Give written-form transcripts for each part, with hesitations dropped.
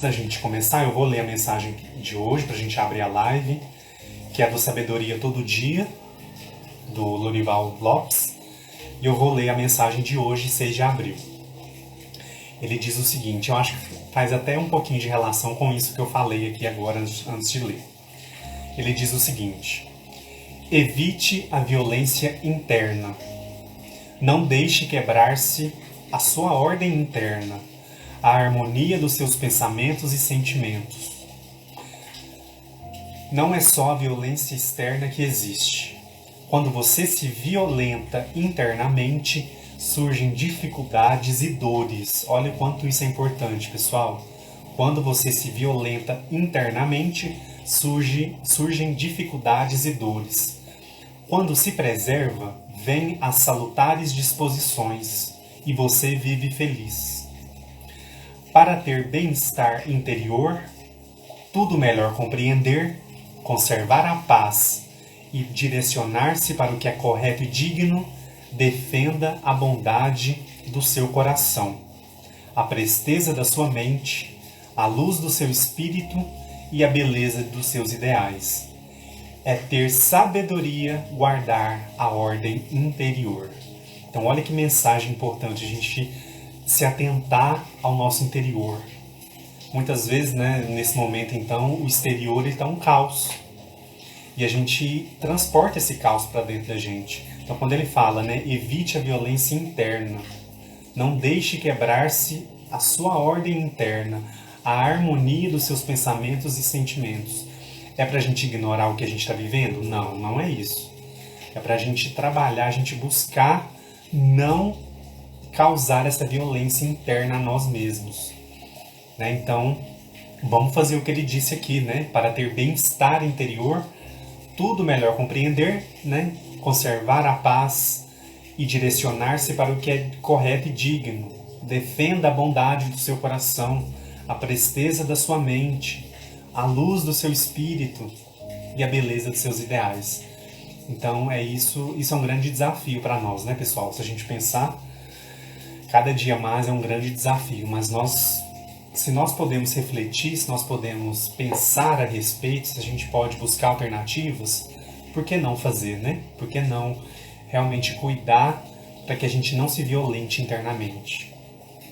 Da gente começar, eu vou ler a mensagem de hoje para a gente abrir a live, que é do Sabedoria Todo Dia, do Lorival Lopes, e eu vou ler a mensagem de hoje, 6 de abril. Ele diz o seguinte, eu acho que faz até um pouquinho de relação com isso que eu falei aqui agora antes de ler. Ele diz o seguinte: evite a violência interna. Não deixe quebrar-se a sua ordem interna, a harmonia dos seus pensamentos e sentimentos. Não é só a violência externa que existe. Quando você se violenta internamente, surgem dificuldades e dores. Olha o quanto isso é importante, pessoal. Quando você se violenta internamente, surgem dificuldades e dores. Quando se preserva, vêm as salutares disposições e você vive feliz. Para ter bem-estar interior, tudo melhor compreender, conservar a paz e direcionar-se para o que é correto e digno, defenda a bondade do seu coração, a presteza da sua mente, a luz do seu espírito e a beleza dos seus ideais. É ter sabedoria, guardar a ordem interior. Então olha que mensagem importante a gente se atentar ao nosso interior. Muitas vezes, né, nesse momento, então, o exterior está um caos. E a gente transporta esse caos para dentro da gente. Então, quando ele fala, né, evite a violência interna. Não deixe quebrar-se a sua ordem interna, a harmonia dos seus pensamentos e sentimentos. É para a gente ignorar o que a gente está vivendo? Não, não é isso. É para a gente trabalhar, a gente buscar não causar essa violência interna a nós mesmos. Né? Então, vamos fazer o que ele disse aqui, né? Para ter bem-estar interior, tudo melhor compreender, né? Conservar a paz e direcionar-se para o que é correto e digno. Defenda a bondade do seu coração, a presteza da sua mente, a luz do seu espírito e a beleza dos seus ideais. Então, isso é um grande desafio para nós, né, pessoal? Se a gente pensar, cada dia mais é um grande desafio, mas se nós podemos refletir, se nós podemos pensar a respeito, se a gente pode buscar alternativas, por que não fazer, né? Por que não realmente cuidar para que a gente não se violente internamente?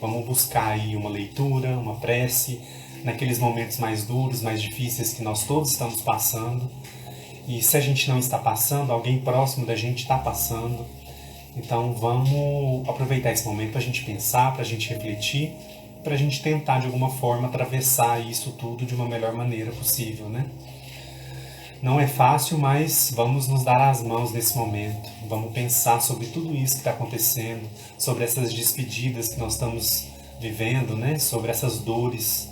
Vamos buscar aí uma leitura, uma prece, naqueles momentos mais duros, mais difíceis que nós todos estamos passando. E se a gente não está passando, alguém próximo da gente está passando. Então vamos aproveitar esse momento para a gente pensar, para a gente refletir, para a gente tentar de alguma forma atravessar isso tudo de uma melhor maneira possível, né? Não é fácil, mas vamos nos dar as mãos nesse momento. Vamos pensar sobre tudo isso que está acontecendo, sobre essas despedidas que nós estamos vivendo, né? Sobre essas dores,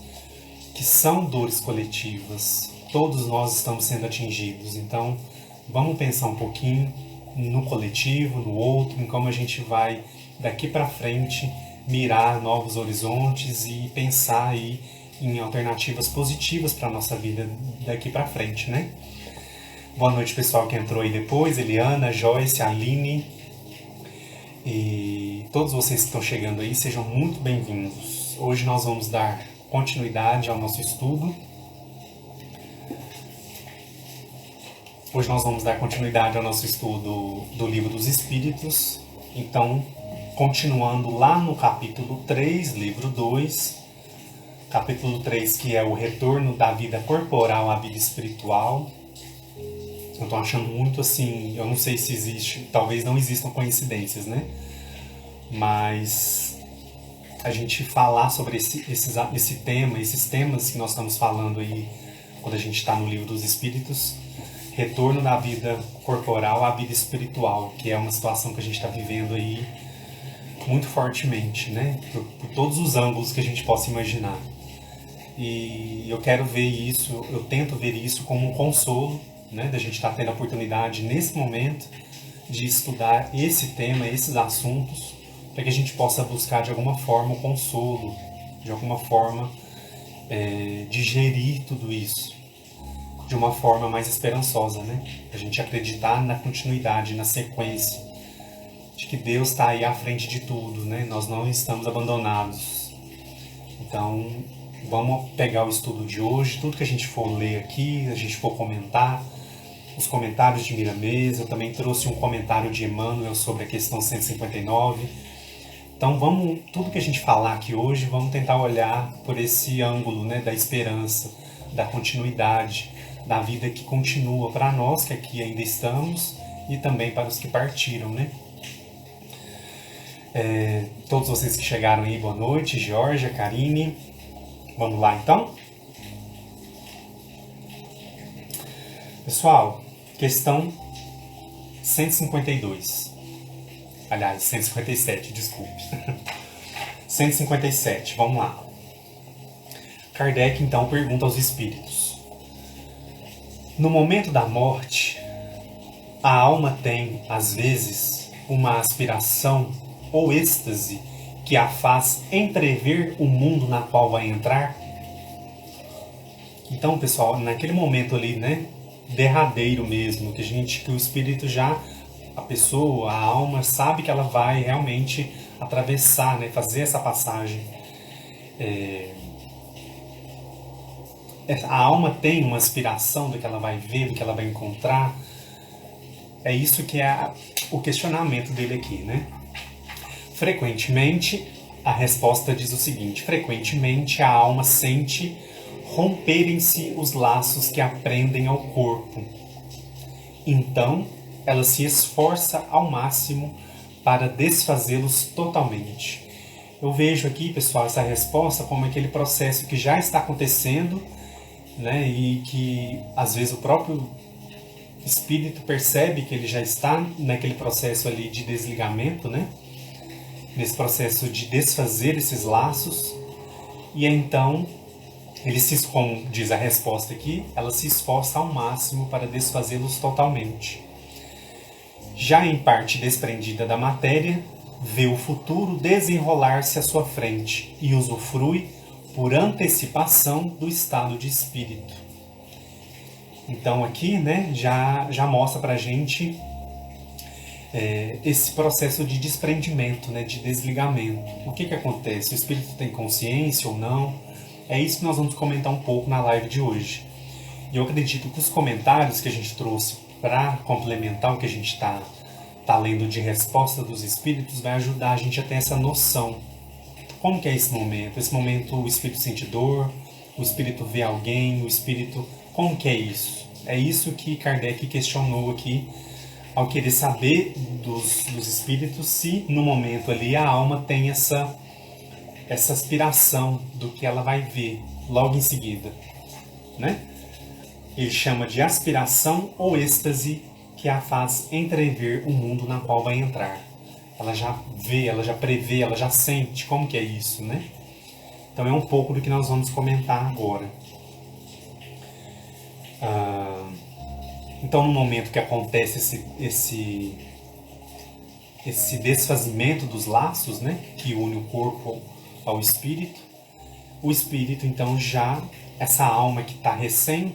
que são dores coletivas. Todos nós estamos sendo atingidos. Então, vamos pensar um pouquinho no coletivo, no outro, em como a gente vai daqui para frente mirar novos horizontes e pensar aí em alternativas positivas para a nossa vida daqui para frente, né? Boa noite, pessoal que entrou aí depois, Eliana, Joyce, Aline e todos vocês que estão chegando aí, sejam muito bem-vindos. Hoje nós vamos dar continuidade ao nosso estudo. Hoje nós vamos dar continuidade ao nosso estudo do Livro dos Espíritos. Então, continuando lá no capítulo 3, livro 2, capítulo 3, que é o retorno da vida corporal à vida espiritual. Eu estou achando muito assim, eu não sei se existe, talvez não existam coincidências, né? Mas a gente falar sobre esse tema, esses temas que nós estamos falando aí, quando a gente está no Livro dos Espíritos, retorno da vida corporal à vida espiritual, que é uma situação que a gente está vivendo aí muito fortemente, né? Por todos os ângulos que a gente possa imaginar. E eu quero ver isso, eu tento ver isso como um consolo, né? Da gente estar tendo a oportunidade nesse momento de estudar esse tema, esses assuntos, para que a gente possa buscar de alguma forma o consolo, de alguma forma digerir tudo isso de uma forma mais esperançosa, né? A gente acreditar na continuidade, na sequência, de que Deus está aí à frente de tudo, né? Nós não estamos abandonados. Então, Vamos pegar o estudo de hoje, tudo que a gente for ler aqui, a gente for comentar, os comentários de Miramês. Eu também trouxe um comentário de Emmanuel sobre a questão 159. Então tudo que a gente falar aqui hoje, vamos tentar olhar por esse ângulo, né, da esperança, da continuidade, da vida que continua para nós, que aqui ainda estamos, e também para os que partiram, né? Todos vocês que chegaram aí, boa noite, Georgia, Karine. Vamos lá então? Pessoal, questão 152. Aliás, 157, desculpe. 157, vamos lá. Kardec então pergunta aos espíritos: no momento da morte, a alma tem, às vezes, uma aspiração ou êxtase que a faz entrever o mundo na qual vai entrar? Então, pessoal, naquele momento ali, né, derradeiro mesmo, que o espírito já, a pessoa, a alma, sabe que ela vai realmente atravessar, né, fazer essa passagem. A alma tem uma aspiração do que ela vai ver, do que ela vai encontrar. É isso que é o questionamento dele aqui, né? Frequentemente, a resposta diz o seguinte: frequentemente a alma sente romperem-se os laços que a prendem ao corpo. Então, ela se esforça ao máximo para desfazê-los totalmente. Eu vejo aqui, pessoal, essa resposta como aquele processo que já está acontecendo, né, e que às vezes o próprio espírito percebe que ele já está naquele processo ali de desligamento, né? Nesse processo de desfazer esses laços, e então como diz a resposta aqui, ela se esforça ao máximo para desfazê-los totalmente. Já em parte desprendida da matéria, vê o futuro desenrolar-se à sua frente e usufrui por antecipação do estado de espírito. Então aqui, né, já mostra pra gente esse processo de desprendimento, né, de desligamento. O que acontece? O espírito tem consciência ou não? É isso que nós vamos comentar um pouco na live de hoje. E eu acredito que os comentários que a gente trouxe para complementar o que a gente está lendo de resposta dos espíritos vai ajudar a gente a ter essa noção. Como que é esse momento? Esse momento o espírito sente dor, o espírito vê alguém, o espírito... Como que é isso? É isso que Kardec questionou aqui, ao querer saber dos espíritos se no momento ali a alma tem essa aspiração do que ela vai ver logo em seguida, né? Ele chama de aspiração ou êxtase que a faz entrever o mundo na qual vai entrar. Ela já vê, ela já prevê, ela já sente como que é isso, né? Então é um pouco do que nós vamos comentar agora. Então no momento que acontece esse desfazimento dos laços, né, que une o corpo ao espírito, o espírito então já, essa alma que está recém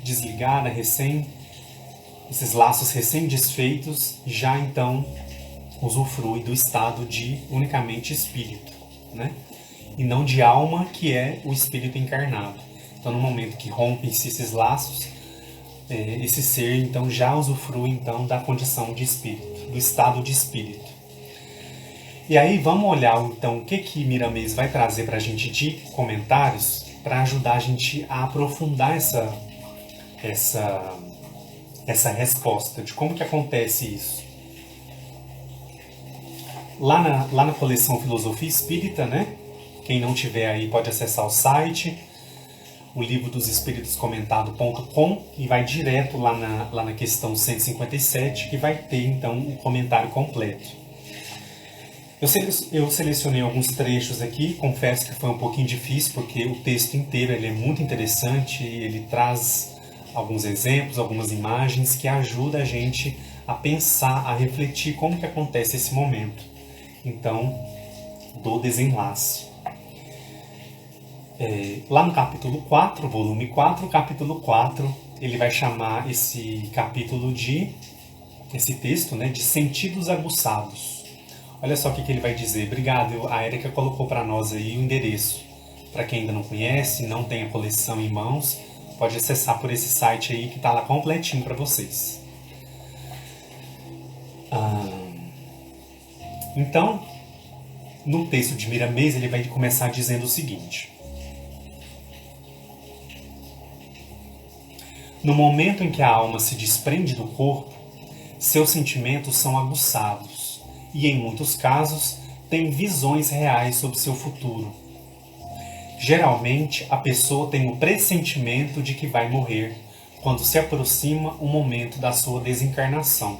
desligada, esses laços recém desfeitos, já então usufrui do estado de unicamente espírito, né? E não de alma, que é o espírito encarnado. Então no momento que rompem-se esses laços, esse ser então já usufrui então da condição de espírito, do estado de espírito. E aí vamos olhar então o que Miramês vai trazer para a gente de comentários para ajudar a gente a aprofundar essa resposta de como que acontece isso. Lá na coleção Filosofia Espírita, né? Quem não tiver aí pode acessar o site, o livro dos espíritos comentado.com, e vai direto lá na questão 157, que vai ter então um comentário completo. Eu selecionei alguns trechos aqui, confesso que foi um pouquinho difícil, porque o texto inteiro ele é muito interessante, ele traz alguns exemplos, algumas imagens que ajudam a gente a pensar, a refletir como que acontece esse momento. Então, do desenlace. Lá no capítulo 4, volume 4, capítulo 4, ele vai chamar esse capítulo esse texto, né, de sentidos aguçados. Olha só o que ele vai dizer. Obrigado, a Érica colocou para nós aí o endereço Para quem ainda não conhece, não tem a coleção em mãos, pode acessar por esse site aí que está lá completinho para vocês. Então, no texto de Miramês, ele vai começar dizendo o seguinte: no momento em que a alma se desprende do corpo, seus sentimentos são aguçados e, em muitos casos, tem visões reais sobre seu futuro. Geralmente, a pessoa tem o pressentimento de que vai morrer quando se aproxima o momento da sua desencarnação.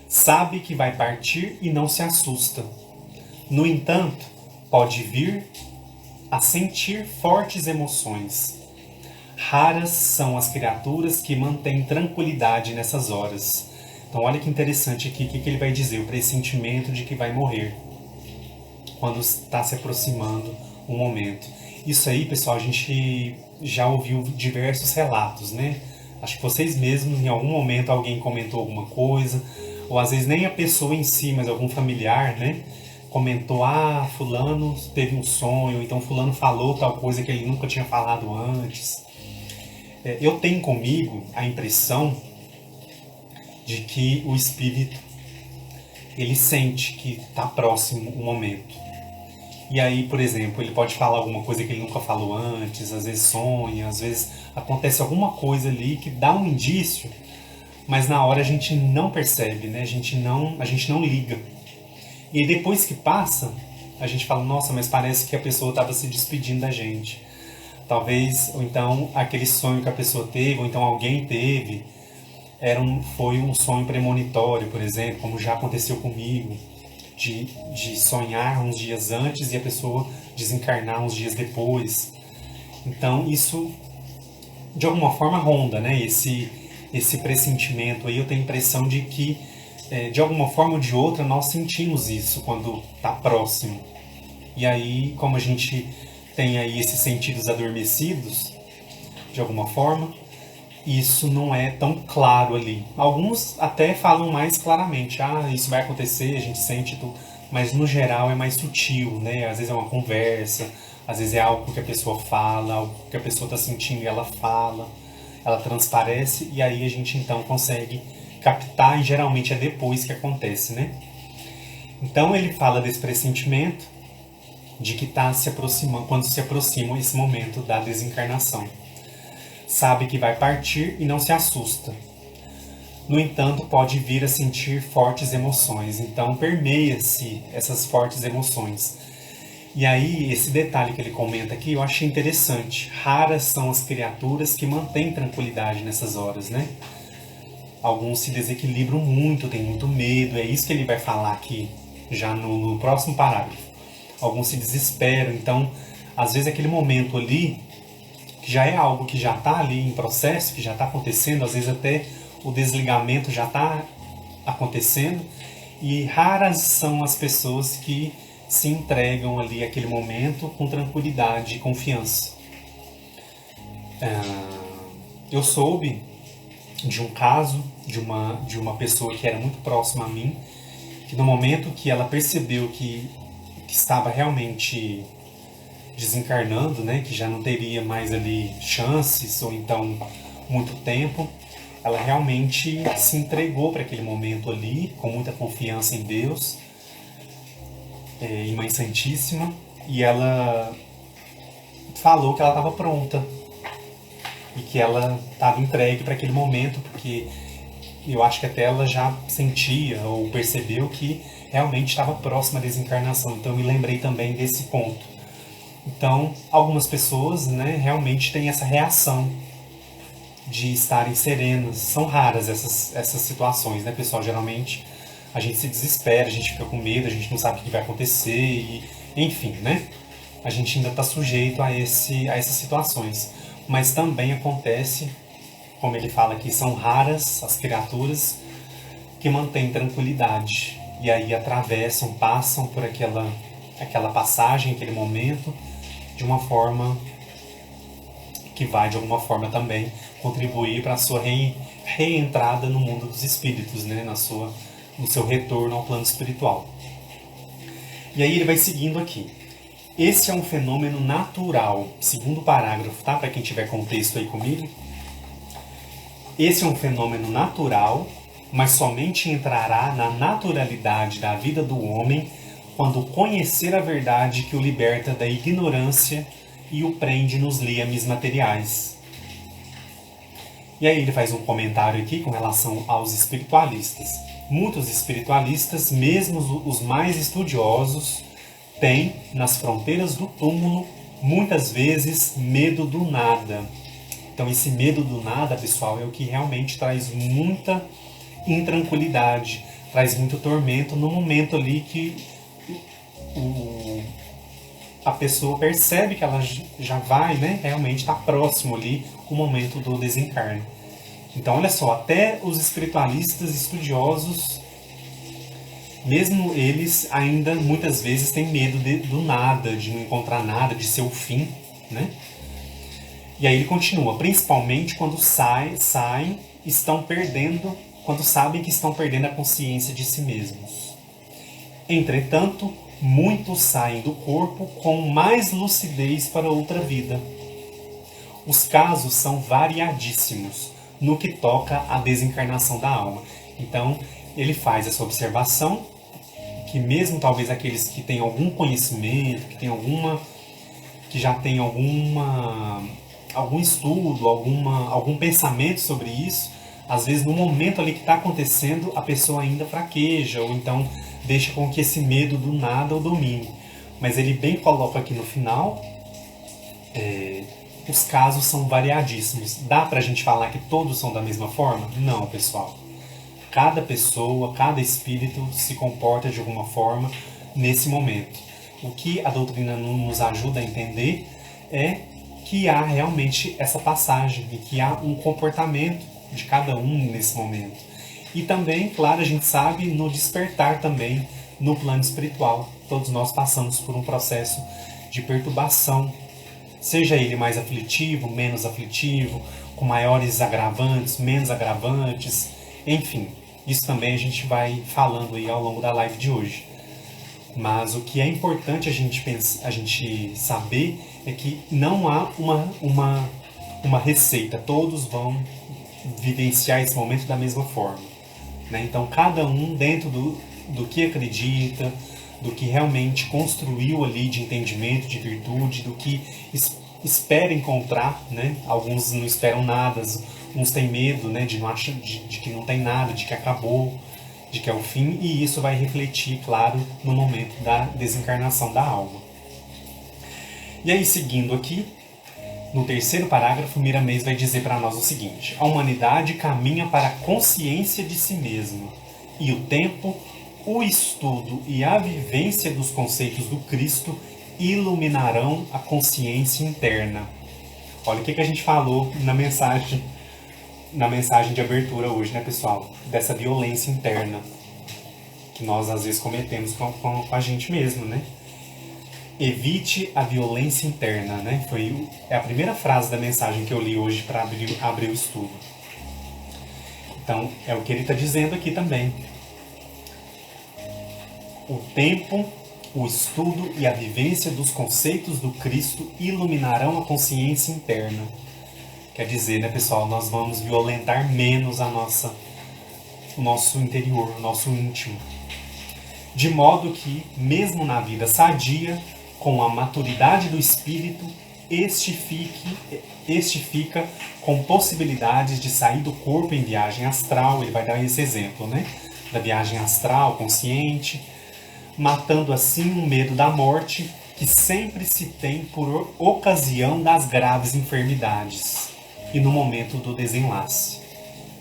Sabe que vai partir e não se assusta. No entanto, pode vir a sentir fortes emoções. Raras são as criaturas que mantêm tranquilidade nessas horas. Então olha que interessante aqui, o que ele vai dizer? O pressentimento de que vai morrer quando está se aproximando o momento. Isso aí, pessoal, a gente já ouviu diversos relatos, né? Acho que vocês mesmos, em algum momento, alguém comentou alguma coisa, ou às vezes nem a pessoa em si, mas algum familiar, né? Comentou, fulano teve um sonho, então fulano falou tal coisa que ele nunca tinha falado antes. Eu tenho comigo a impressão de que o espírito, ele sente que está próximo o momento. E aí, por exemplo, ele pode falar alguma coisa que ele nunca falou antes, às vezes sonha, às vezes acontece alguma coisa ali que dá um indício, mas na hora a gente não percebe, né? A gente não liga. E aí depois que passa, a gente fala, nossa, mas parece que a pessoa estava se despedindo da gente. Talvez, ou então, aquele sonho que a pessoa teve, ou então alguém teve, foi um sonho premonitório, por exemplo, como já aconteceu comigo, de sonhar uns dias antes e a pessoa desencarnar uns dias depois. Então, isso, de alguma forma, ronda, né? Esse pressentimento aí, eu tenho a impressão de que, de alguma forma ou de outra, nós sentimos isso quando está próximo. E aí, como a gente tem aí esses sentidos adormecidos, de alguma forma, isso não é tão claro ali. Alguns até falam mais claramente, isso vai acontecer, a gente sente tudo, mas no geral é mais sutil, né? Às vezes é uma conversa, às vezes é algo que a pessoa fala, algo que a pessoa está sentindo e ela fala, ela transparece, e aí a gente então consegue captar, e geralmente é depois que acontece, né? Então ele fala desse pressentimento, de que está se aproximando, quando se aproxima esse momento da desencarnação. Sabe que vai partir e não se assusta. No entanto, pode vir a sentir fortes emoções. Então, permeia-se essas fortes emoções. E aí, esse detalhe que ele comenta aqui, eu achei interessante. Raras são as criaturas que mantêm tranquilidade nessas horas, né? Alguns se desequilibram muito, têm muito medo. É isso que ele vai falar aqui, já no próximo parágrafo. Alguns se desesperam. Então, às vezes, aquele momento ali, que já é algo que já está ali em processo, que já está acontecendo, às vezes até o desligamento já está acontecendo, e raras são as pessoas que se entregam ali àquele momento com tranquilidade e confiança. Eu soube de um caso de uma pessoa que era muito próxima a mim, que no momento que ela percebeu que estava realmente desencarnando, né, que já não teria mais ali chances ou então muito tempo, ela realmente se entregou para aquele momento ali, com muita confiança em Deus, em Mãe Santíssima, e ela falou que ela estava pronta e que ela estava entregue para aquele momento, porque eu acho que até ela já sentia ou percebeu que realmente estava próxima à desencarnação. Então eu me lembrei também desse ponto. Então, algumas pessoas, né, realmente têm essa reação de estarem serenas. São raras essas situações, né, pessoal? Geralmente a gente se desespera, a gente fica com medo, a gente não sabe o que vai acontecer, e, enfim, né? A gente ainda está sujeito a essas situações. Mas também acontece, como ele fala aqui, são raras as criaturas que mantêm tranquilidade. E aí atravessam, passam por aquela passagem, aquele momento, de uma forma que vai, de alguma forma, também contribuir para a sua reentrada no mundo dos espíritos, né? No seu retorno ao plano espiritual. E aí ele vai seguindo aqui. Esse é um fenômeno natural. Segundo parágrafo, tá? Para quem tiver contexto aí comigo. Esse é um fenômeno natural, mas somente entrará na naturalidade da vida do homem quando conhecer a verdade que o liberta da ignorância e o prende nos liames materiais. E aí ele faz um comentário aqui com relação aos espiritualistas. Muitos espiritualistas, mesmo os mais estudiosos, têm, nas fronteiras do túmulo, muitas vezes medo do nada. Então esse medo do nada, pessoal, é o que realmente traz muita intranquilidade, traz muito tormento no momento ali que a pessoa percebe que ela já vai, né, realmente está próximo ali o momento do desencarne. Então, olha só, até os espiritualistas estudiosos, mesmo eles ainda muitas vezes têm medo do nada, de não encontrar nada, de ser o fim, né? E aí ele continua, principalmente quando saem, estão perdendo, quando sabem que estão perdendo a consciência de si mesmos. Entretanto, muitos saem do corpo com mais lucidez para outra vida. Os casos são variadíssimos no que toca à desencarnação da alma. Então, ele faz essa observação que mesmo talvez aqueles que têm algum conhecimento, que já tem algum estudo, algum pensamento sobre isso, às vezes no momento ali que está acontecendo, a pessoa ainda fraqueja, ou então deixa com que esse medo do nada o domine. Mas ele bem coloca aqui no final, os casos são variadíssimos. Dá pra gente falar que todos são da mesma forma? Não, pessoal. Cada pessoa, cada espírito se comporta de alguma forma nesse momento. O que a doutrina nos ajuda a entender é que há realmente essa passagem e que há um comportamento de cada um nesse momento. E também, claro, a gente sabe no despertar também no plano espiritual. Todos nós passamos por um processo de perturbação, seja ele mais aflitivo, menos aflitivo, com maiores agravantes, menos agravantes, enfim. Isso também a gente vai falando aí ao longo da live de hoje. Mas o que é importante a gente saber é que não há uma receita. Todos vão vivenciar esse momento da mesma forma, né? Então, cada um dentro do que acredita, do que realmente construiu ali de entendimento, de virtude, do que espera encontrar, né? Alguns não esperam nada, uns têm medo, né? De que não tem nada, de que acabou, de que é o fim, e isso vai refletir, claro, no momento da desencarnação da alma. E aí, seguindo aqui, no terceiro parágrafo, Miramês vai dizer para nós o seguinte: a humanidade caminha para a consciência de si mesma, e o tempo, o estudo e a vivência dos conceitos do Cristo iluminarão a consciência interna. Olha o que a gente falou na mensagem de abertura hoje, né, pessoal? Dessa violência interna que nós às vezes cometemos com a gente mesmo, né? Evite a violência interna, né? É a primeira frase da mensagem que eu li hoje para abrir o estudo. Então, é o que ele está dizendo aqui também. O tempo, o estudo e a vivência dos conceitos do Cristo iluminarão a consciência interna. Quer dizer, né, pessoal, nós vamos violentar menos o nosso interior, o nosso íntimo. De modo que, mesmo na vida sadia, com a maturidade do espírito, este fica com possibilidades de sair do corpo em viagem astral. Ele vai dar esse exemplo, né? Da viagem astral, consciente, matando assim o medo da morte que sempre se tem por ocasião das graves enfermidades e no momento do desenlace.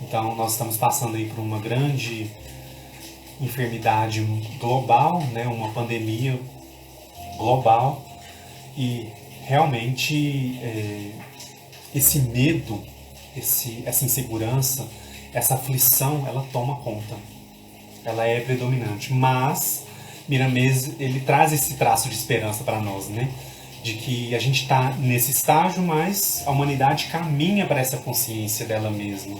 Então, nós estamos passando aí por uma grande enfermidade global, né? Uma pandemia global, e realmente esse medo, essa insegurança, essa aflição, ela toma conta, ela é predominante. Mas Miramês, ele traz esse traço de esperança para nós, né? De que a gente está nesse estágio, mas a humanidade caminha para essa consciência dela mesma,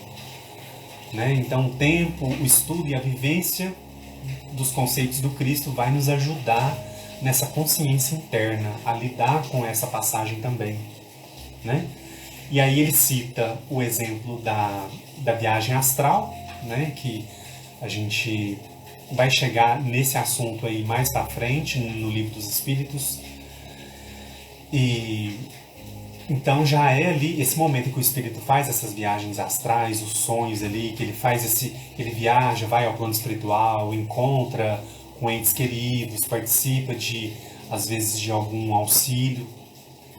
né? Então o tempo, o estudo e a vivência dos conceitos do Cristo vai nos ajudar nessa consciência interna, a lidar com essa passagem também, né? E aí ele cita o exemplo da viagem astral, né? Que a gente vai chegar nesse assunto aí mais para frente, no Livro dos Espíritos. E então já é ali esse momento em que o espírito faz essas viagens astrais, os sonhos ali, que ele faz ele viaja, vai ao plano espiritual, encontra com entes queridos, participa às vezes de algum auxílio.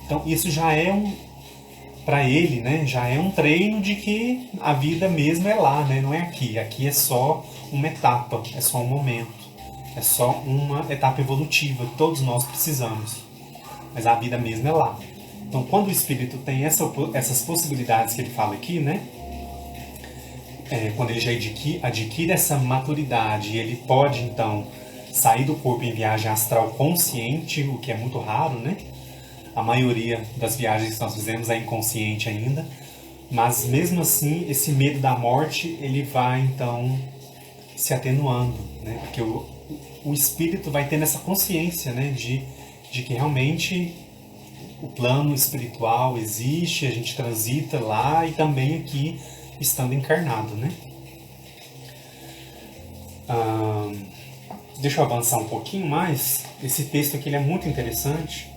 Então isso já é para ele, né, já é um treino de que a vida mesmo é lá, né, não é aqui. Aqui é só uma etapa, é só um momento, é só uma etapa evolutiva que todos nós precisamos. Mas a vida mesmo é lá. Então, quando o espírito tem essas possibilidades que ele fala aqui, né? Quando ele já adquire essa maturidade, ele pode, então, sair do corpo em viagem astral consciente, o que é muito raro, né? A maioria das viagens que nós fizemos é inconsciente ainda. Mas, mesmo assim, esse medo da morte, ele vai, então, se atenuando, né? Porque o espírito vai tendo essa consciência, né? De que realmente o plano espiritual existe, a gente transita lá e também aqui estando encarnado, né? Deixa eu avançar um pouquinho mais. Esse texto aqui ele é muito interessante.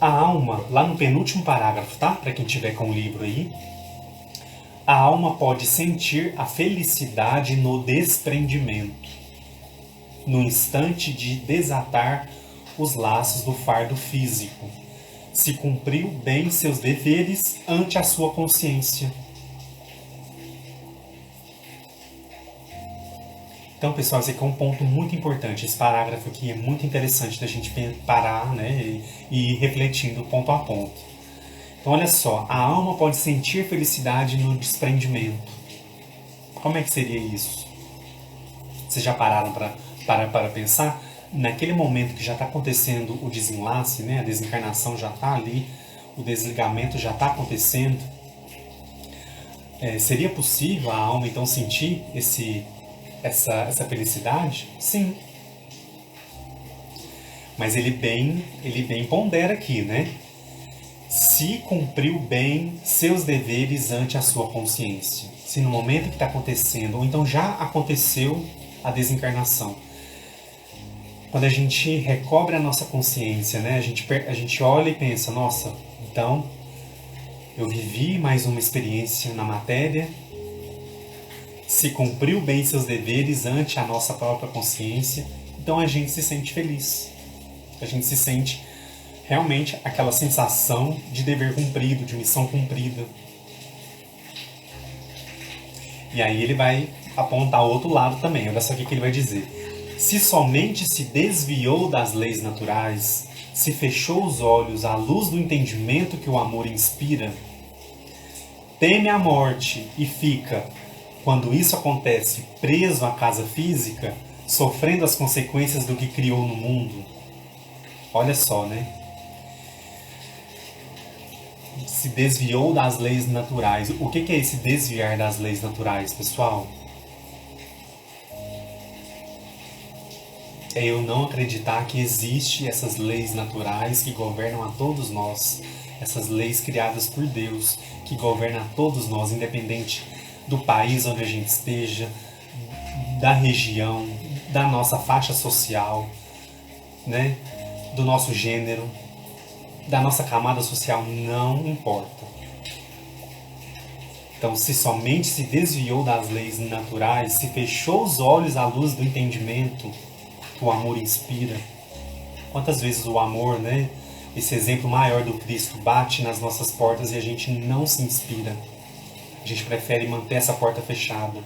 A alma, lá no penúltimo parágrafo, tá? Para quem tiver com o livro aí. A alma pode sentir a felicidade no desprendimento, no instante de desatar os laços do fardo físico, se cumpriu bem seus deveres ante a sua consciência. Então, pessoal, esse aqui é um ponto muito importante. Esse parágrafo aqui é muito interessante da gente parar, né, e ir refletindo ponto a ponto. Então, olha só, a alma pode sentir felicidade no desprendimento. Como é que seria isso? Vocês já pararam para pensar? Naquele momento que já está acontecendo o desenlace, né? A desencarnação já está ali, o desligamento já está acontecendo. Seria possível a alma, então, sentir essa felicidade? Sim. Mas ele bem pondera aqui, né? Se cumpriu bem seus deveres ante a sua consciência. Se no momento que está acontecendo, ou então já aconteceu a desencarnação. Quando a gente recobre a nossa consciência, né? A gente olha e pensa, nossa, então eu vivi mais uma experiência na matéria, se cumpriu bem seus deveres ante a nossa própria consciência, então a gente se sente feliz. A gente se sente realmente aquela sensação de dever cumprido, de missão cumprida. E aí ele vai apontar o outro lado também. Olha só o que ele vai dizer. Se somente se desviou das leis naturais, se fechou os olhos à luz do entendimento que o amor inspira, teme a morte e fica, quando isso acontece, preso à casa física, sofrendo as consequências do que criou no mundo. Olha só, né? Se desviou das leis naturais. O que é esse desviar das leis naturais, pessoal? É eu não acreditar que existem essas leis naturais que governam a todos nós. Essas leis criadas por Deus que governam a todos nós, independente do país onde a gente esteja, da região, da nossa faixa social, né? Do nosso gênero, da nossa camada social, não importa. Então, se somente se desviou das leis naturais, se fechou os olhos à luz do entendimento que o amor inspira. Quantas vezes o amor, né, esse exemplo maior do Cristo, bate nas nossas portas e a gente não se inspira. A gente prefere manter essa porta fechada.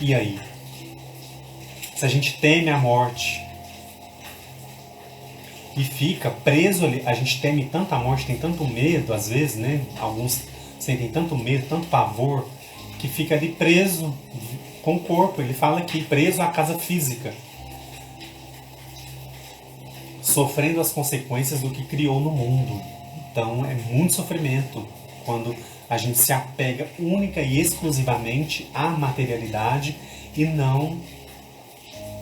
E aí? Se a gente teme a morte e fica preso ali, a gente teme tanta morte, tem tanto medo às vezes, né? Alguns sentem tanto medo, tanto pavor, que fica ali preso com o corpo. Ele fala aqui, preso à casa física, sofrendo as consequências do que criou no mundo. Então é muito sofrimento. quando a gente se apega única e exclusivamente à materialidade e não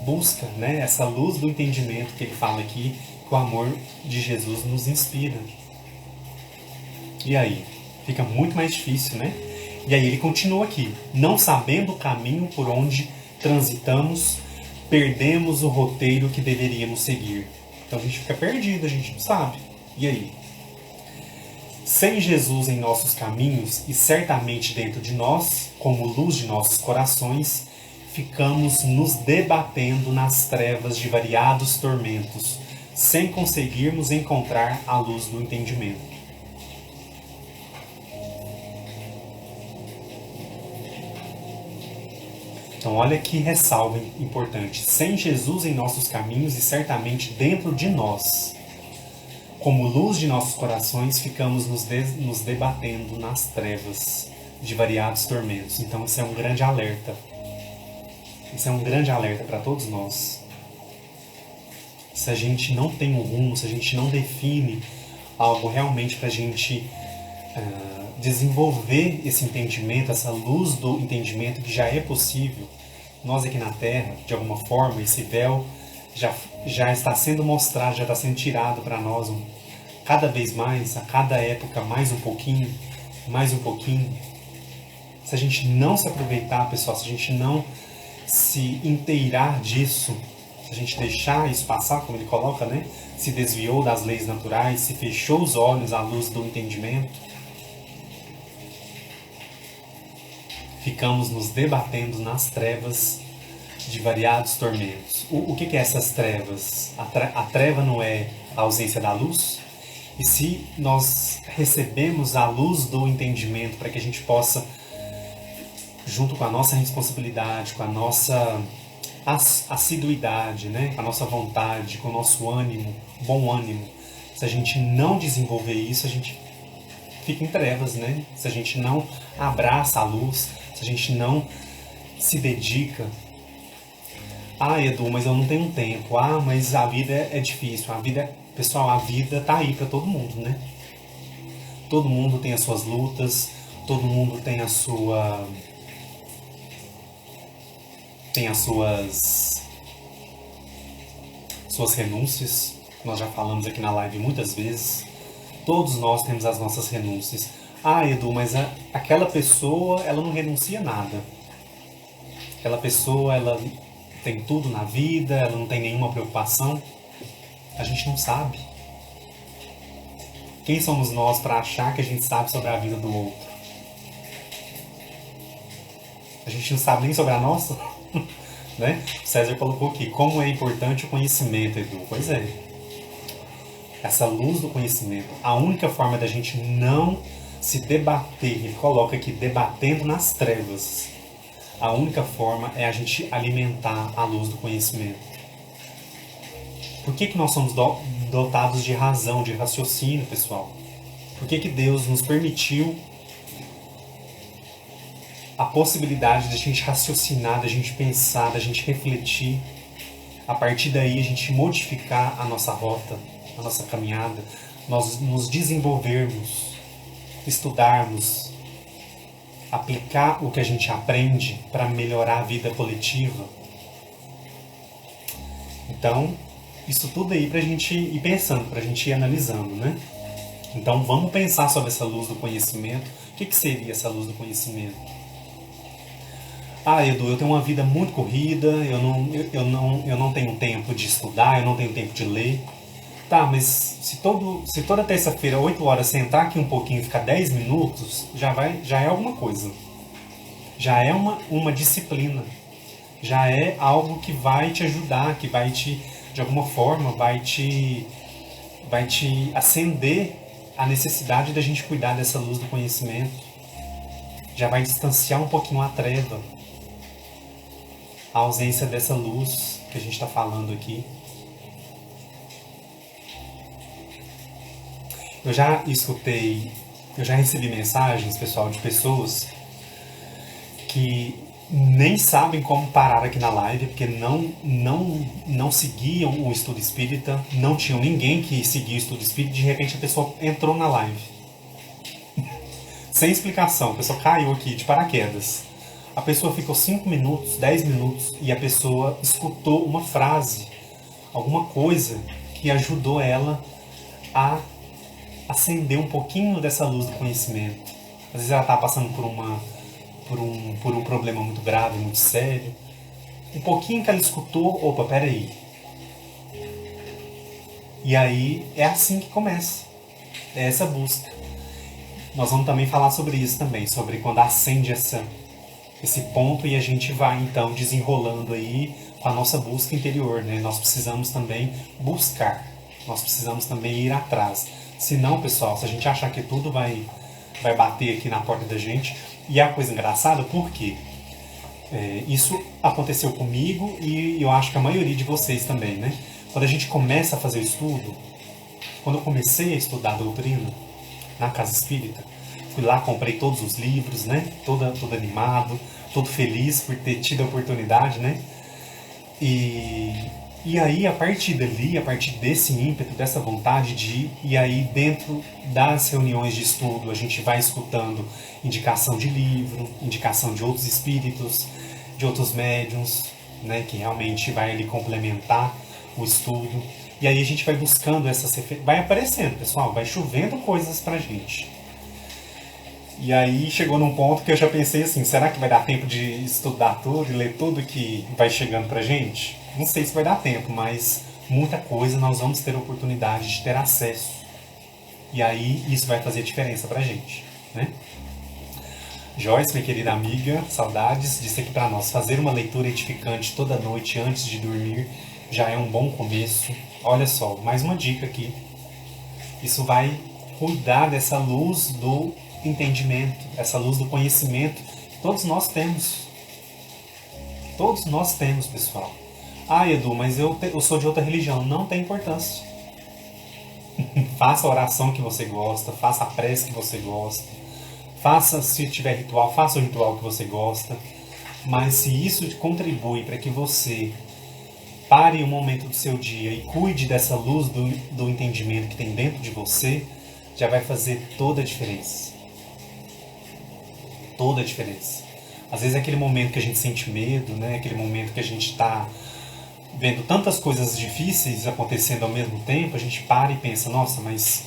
busca, né, essa luz do entendimento que ele fala aqui, que o amor de Jesus nos inspira. E aí? Fica muito mais difícil, né? E aí ele continua aqui. Não sabendo o caminho por onde transitamos, perdemos o roteiro que deveríamos seguir. Então a gente fica perdido, a gente não sabe. E aí? Sem Jesus em nossos caminhos e certamente dentro de nós, como luz de nossos corações, ficamos nos debatendo nas trevas de variados tormentos, sem conseguirmos encontrar a luz do entendimento. Então olha que ressalva importante. Sem Jesus em nossos caminhos e certamente dentro de nós, como luz de nossos corações, ficamos nos debatendo nas trevas de variados tormentos. Então isso é um grande alerta. Isso é um grande alerta para todos nós. Se a gente não tem um rumo, se a gente não define algo realmente para a gente desenvolver esse entendimento, essa luz do entendimento que já é possível, nós aqui na Terra, de alguma forma, esse véu já está sendo mostrado, já está sendo tirado para nós cada vez mais, a cada época, mais um pouquinho, mais um pouquinho. Se a gente não se aproveitar, pessoal, se a gente não se inteirar disso, se a gente deixar isso passar, como ele coloca, né? Se desviou das leis naturais, se fechou os olhos à luz do entendimento, ficamos nos debatendo nas trevas de variados tormentos. O que é essas trevas? A treva não é a ausência da luz? E se nós recebemos a luz do entendimento para que a gente possa, junto com a nossa responsabilidade, com a nossa assiduidade, né? Com a nossa vontade, com o nosso ânimo, bom ânimo, se a gente não desenvolver isso, a gente fica em trevas, né? Se a gente não abraça a luz, se a gente não se dedica. Ah, Edu, mas eu não tenho tempo. Ah, mas a vida é difícil. Pessoal, a vida tá aí para todo mundo, né? Todo mundo tem as suas lutas, todo mundo tem as suas renúncias. Nós já falamos aqui na live muitas vezes. Todos nós temos as nossas renúncias. Ah, Edu, mas aquela pessoa, ela não renuncia nada. Aquela pessoa, ela tem tudo na vida, ela não tem nenhuma preocupação. A gente não sabe. Quem somos nós para achar que a gente sabe sobre a vida do outro? A gente não sabe nem sobre a nossa? Né? O César colocou aqui, como é importante o conhecimento, Edu. Pois é. Essa luz do conhecimento. A única forma da gente não se debater, ele coloca aqui, debatendo nas trevas. A única forma é a gente alimentar a luz do conhecimento. Por que nós somos dotados de razão, de raciocínio, pessoal? Por que Deus nos permitiu a possibilidade de a gente raciocinar, da gente pensar, da gente refletir, a partir daí a gente modificar a nossa rota, a nossa caminhada, nós nos desenvolvermos, estudarmos, aplicar o que a gente aprende para melhorar a vida coletiva. Então, isso tudo aí pra gente ir pensando, pra gente ir analisando, né? Então vamos pensar sobre essa luz do conhecimento. O que seria essa luz do conhecimento? Ah, Edu, eu tenho uma vida muito corrida, eu não tenho tempo de estudar, eu não tenho tempo de ler. Tá, mas se toda terça-feira, 8 horas, sentar aqui um pouquinho e ficar 10 minutos, já é alguma coisa. Já é uma disciplina. Já é algo que vai te ajudar, que vai te, de alguma forma, vai te acender a necessidade da gente cuidar dessa luz do conhecimento. Já vai distanciar um pouquinho a treva, a ausência dessa luz que a gente está falando aqui. Eu já recebi mensagens, pessoal, de pessoas que nem sabem como parar aqui na live, porque não seguiam o estudo espírita, não tinham ninguém que seguia o estudo espírita, de repente a pessoa entrou na live. Sem explicação, a pessoa caiu aqui de paraquedas. A pessoa ficou 5 minutos, 10 minutos e a pessoa escutou uma frase, alguma coisa que ajudou ela a acender um pouquinho dessa luz do conhecimento. Às vezes ela está passando por um problema muito grave, muito sério. Um pouquinho que ela escutou, opa, peraí. E aí é assim que começa. É essa busca. Nós vamos também falar sobre isso também, sobre quando acende esse ponto e a gente vai então desenrolando aí com a nossa busca interior, né? Nós precisamos também buscar. Nós precisamos também ir atrás. Senão, pessoal, se a gente achar que tudo vai bater aqui na porta da gente, e é uma coisa engraçada, porque isso aconteceu comigo e eu acho que a maioria de vocês também, né? Quando a gente começa a fazer o estudo, quando eu comecei a estudar a doutrina na Casa Espírita, fui lá, comprei todos os livros, né? Todo animado, todo feliz por ter tido a oportunidade, né? E aí, a partir dali, a partir desse ímpeto, dessa vontade de ir, e aí dentro das reuniões de estudo, a gente vai escutando indicação de livro, indicação de outros espíritos, de outros médiuns, né, que realmente vai ali complementar o estudo. E aí a gente vai buscando essas referências, vai aparecendo, pessoal, vai chovendo coisas pra gente. E aí chegou num ponto que eu já pensei assim, será que vai dar tempo de estudar tudo e ler tudo que vai chegando pra gente? Não sei se vai dar tempo, mas muita coisa nós vamos ter a oportunidade de ter acesso. E aí isso vai fazer diferença pra gente, né? Joyce, minha querida amiga, saudades, disse aqui pra nós, fazer uma leitura edificante toda noite antes de dormir já é um bom começo. Olha só, mais uma dica aqui. Isso vai cuidar dessa luz do entendimento, essa luz do conhecimento que todos nós temos. Todos nós temos, pessoal. Ah, Edu, mas eu sou de outra religião. Não tem importância. Faça a oração que você gosta, faça a prece que você gosta, faça, se tiver ritual, faça o ritual que você gosta. Mas se isso contribui para que você pare um momento do seu dia e cuide dessa luz do entendimento que tem dentro de você, já vai fazer toda a diferença. Toda a diferença. Às vezes é aquele momento que a gente sente medo, né? Aquele momento que a gente está vendo tantas coisas difíceis acontecendo ao mesmo tempo, a gente para e pensa, nossa, mas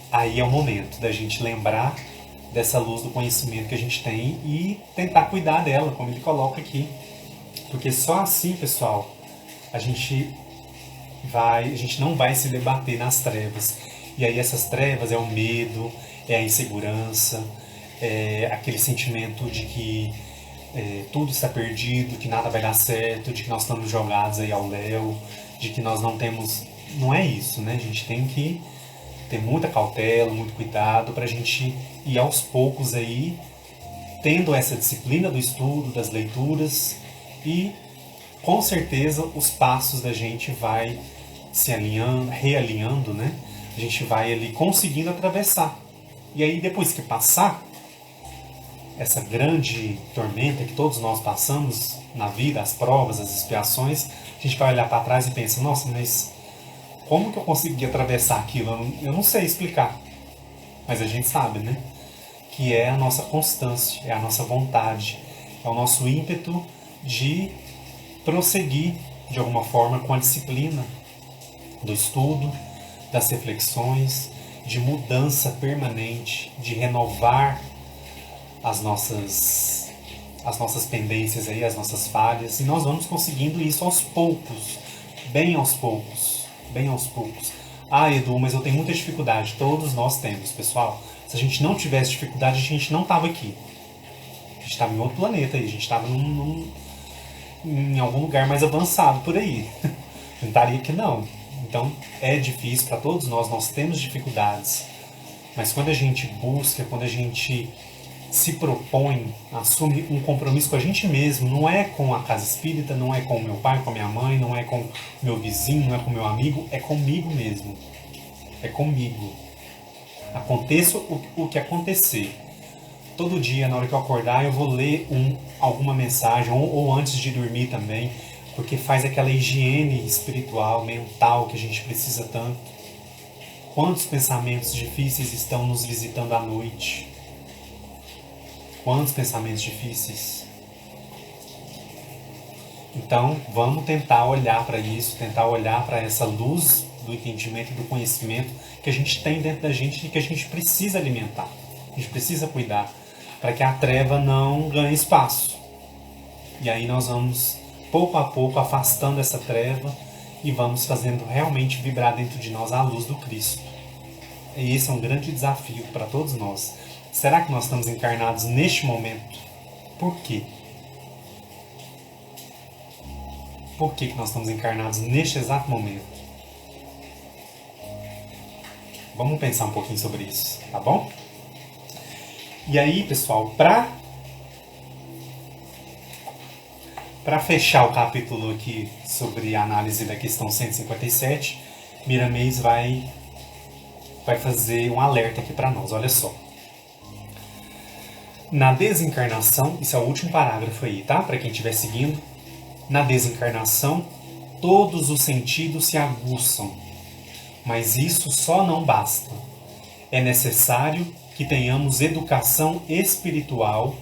aí é o momento da gente lembrar dessa luz do conhecimento que a gente tem e tentar cuidar dela, como ele coloca aqui. Porque só assim, pessoal, a gente não vai se debater nas trevas. E aí essas trevas é o medo, é a insegurança, é aquele sentimento de que tudo está perdido, que nada vai dar certo, de que nós estamos jogados aí ao léu, de que nós não temos... Não é isso, né? A gente tem que ter muita cautela, muito cuidado para a gente ir aos poucos aí, tendo essa disciplina do estudo, das leituras, e com certeza os passos da gente vai se alinhando, realinhando, né? A gente vai ali conseguindo atravessar. E aí depois que passar essa grande tormenta que todos nós passamos na vida, as provas, as expiações, a gente vai olhar para trás e pensa, nossa, mas como que eu consegui atravessar aquilo? Eu não sei explicar. Mas a gente sabe, né? Que é a nossa constância, é a nossa vontade, é o nosso ímpeto de prosseguir de alguma forma com a disciplina do estudo, das reflexões, de mudança permanente, de renovar as nossas pendências aí, as nossas falhas, e nós vamos conseguindo isso aos poucos, bem aos poucos, bem aos poucos. Ah, Edu, mas eu tenho muita dificuldade. Todos nós temos, pessoal. Se a gente não tivesse dificuldade, a gente não estava aqui. A gente estava em outro planeta aí, a gente estava em algum lugar mais avançado por aí. Não estaria aqui não. Então é difícil para todos nós temos dificuldades. Mas quando a gente busca, quando a gente se propõe, assume um compromisso com a gente mesmo, não é com a casa espírita, não é com o meu pai, com a minha mãe, não é com o meu vizinho, não é com o meu amigo, é comigo mesmo. É comigo. Aconteça o que acontecer. Todo dia, na hora que eu acordar, eu vou ler alguma mensagem, ou antes de dormir também, porque faz aquela higiene espiritual, mental que a gente precisa tanto. Quantos pensamentos difíceis estão nos visitando à noite? Quantos pensamentos difíceis. Então, vamos tentar olhar para isso, tentar olhar para essa luz do entendimento e do conhecimento que a gente tem dentro da gente e que a gente precisa alimentar, a gente precisa cuidar, para que a treva não ganhe espaço. E aí nós vamos, pouco a pouco, afastando essa treva e vamos fazendo realmente vibrar dentro de nós a luz do Cristo. E esse é um grande desafio para todos nós. Será que nós estamos encarnados neste momento? Por quê? Por que nós estamos encarnados neste exato momento? Vamos pensar um pouquinho sobre isso, tá bom? E aí, pessoal, para fechar o capítulo aqui sobre a análise da questão 157, Miramês vai fazer um alerta aqui para nós, olha só. Na desencarnação, isso é o último parágrafo aí, tá? Para quem estiver seguindo. Na desencarnação, todos os sentidos se aguçam, mas isso só não basta. É necessário que tenhamos educação espiritual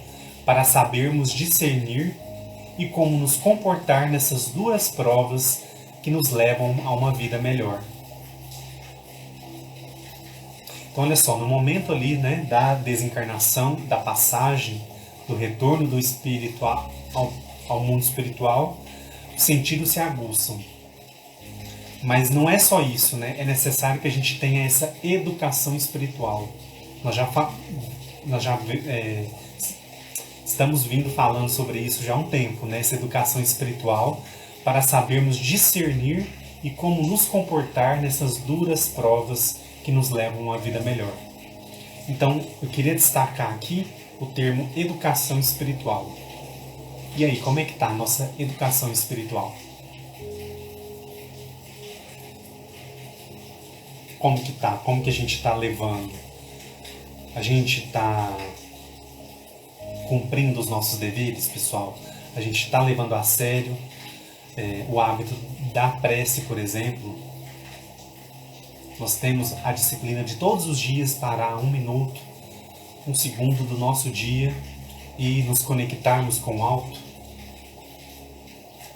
para sabermos discernir e como nos comportar nessas duras provas que nos levam a uma vida melhor. Então, olha só, no momento ali, né, da desencarnação, da passagem, do retorno do espírito ao mundo espiritual, os sentidos se aguçam. Mas não é só isso, né? É necessário que a gente tenha essa educação espiritual. Nós já estamos vindo falando sobre isso já há um tempo, né? Essa educação espiritual para sabermos discernir e como nos comportar nessas duras provas que nos levam a uma vida melhor. Então, eu queria destacar aqui o termo educação espiritual. E aí, como é que está a nossa educação espiritual? Como que tá? Como que a gente está levando? A gente está cumprindo os nossos deveres, pessoal? A gente está levando a sério o hábito da prece, por exemplo? Nós temos a disciplina de todos os dias parar 1 minuto, 1 segundo do nosso dia e nos conectarmos com o alto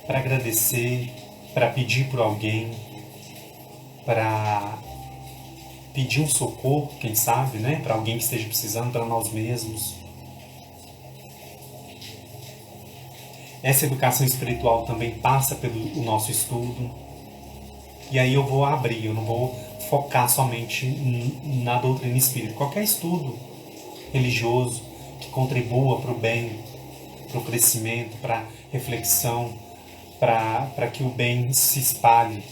para agradecer, para pedir por alguém, para pedir um socorro, quem sabe, né? Para alguém que esteja precisando, para nós mesmos. Essa educação espiritual também passa pelo nosso estudo. E aí eu vou abrir, eu não vou focar somente na doutrina espírita. Qualquer estudo religioso que contribua para o bem, para o crescimento, para a reflexão, para que o bem se espalhe.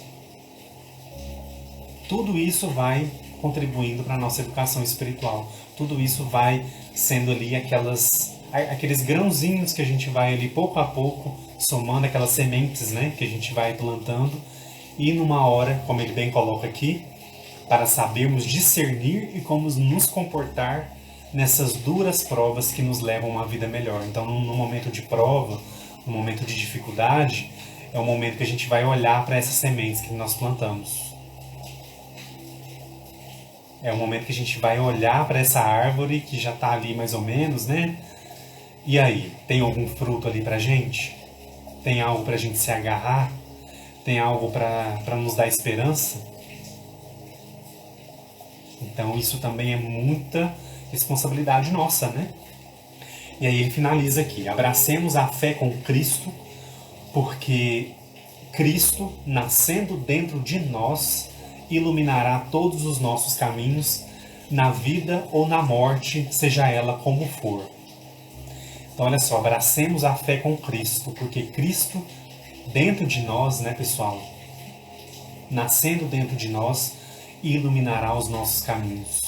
Tudo isso vai contribuindo para a nossa educação espiritual. Tudo isso vai sendo ali aqueles grãozinhos que a gente vai ali pouco a pouco somando, aquelas sementes, né, que a gente vai plantando. E numa hora, como ele bem coloca aqui, para sabermos discernir e como nos comportar nessas duras provas que nos levam a uma vida melhor. Então, no momento de prova, no momento de dificuldade, é o momento que a gente vai olhar para essas sementes que nós plantamos. É o momento que a gente vai olhar para essa árvore que já está ali mais ou menos, né? E aí, tem algum fruto ali para a gente? Tem algo para a gente se agarrar? Tem algo para nos dar esperança? Então isso também é muita responsabilidade nossa, né? E aí ele finaliza aqui: abracemos a fé com Cristo, porque Cristo, nascendo dentro de nós, iluminará todos os nossos caminhos, na vida ou na morte, seja ela como for. Então olha só, abracemos a fé com Cristo, porque Cristo dentro de nós, né, pessoal, nascendo dentro de nós, iluminará os nossos caminhos.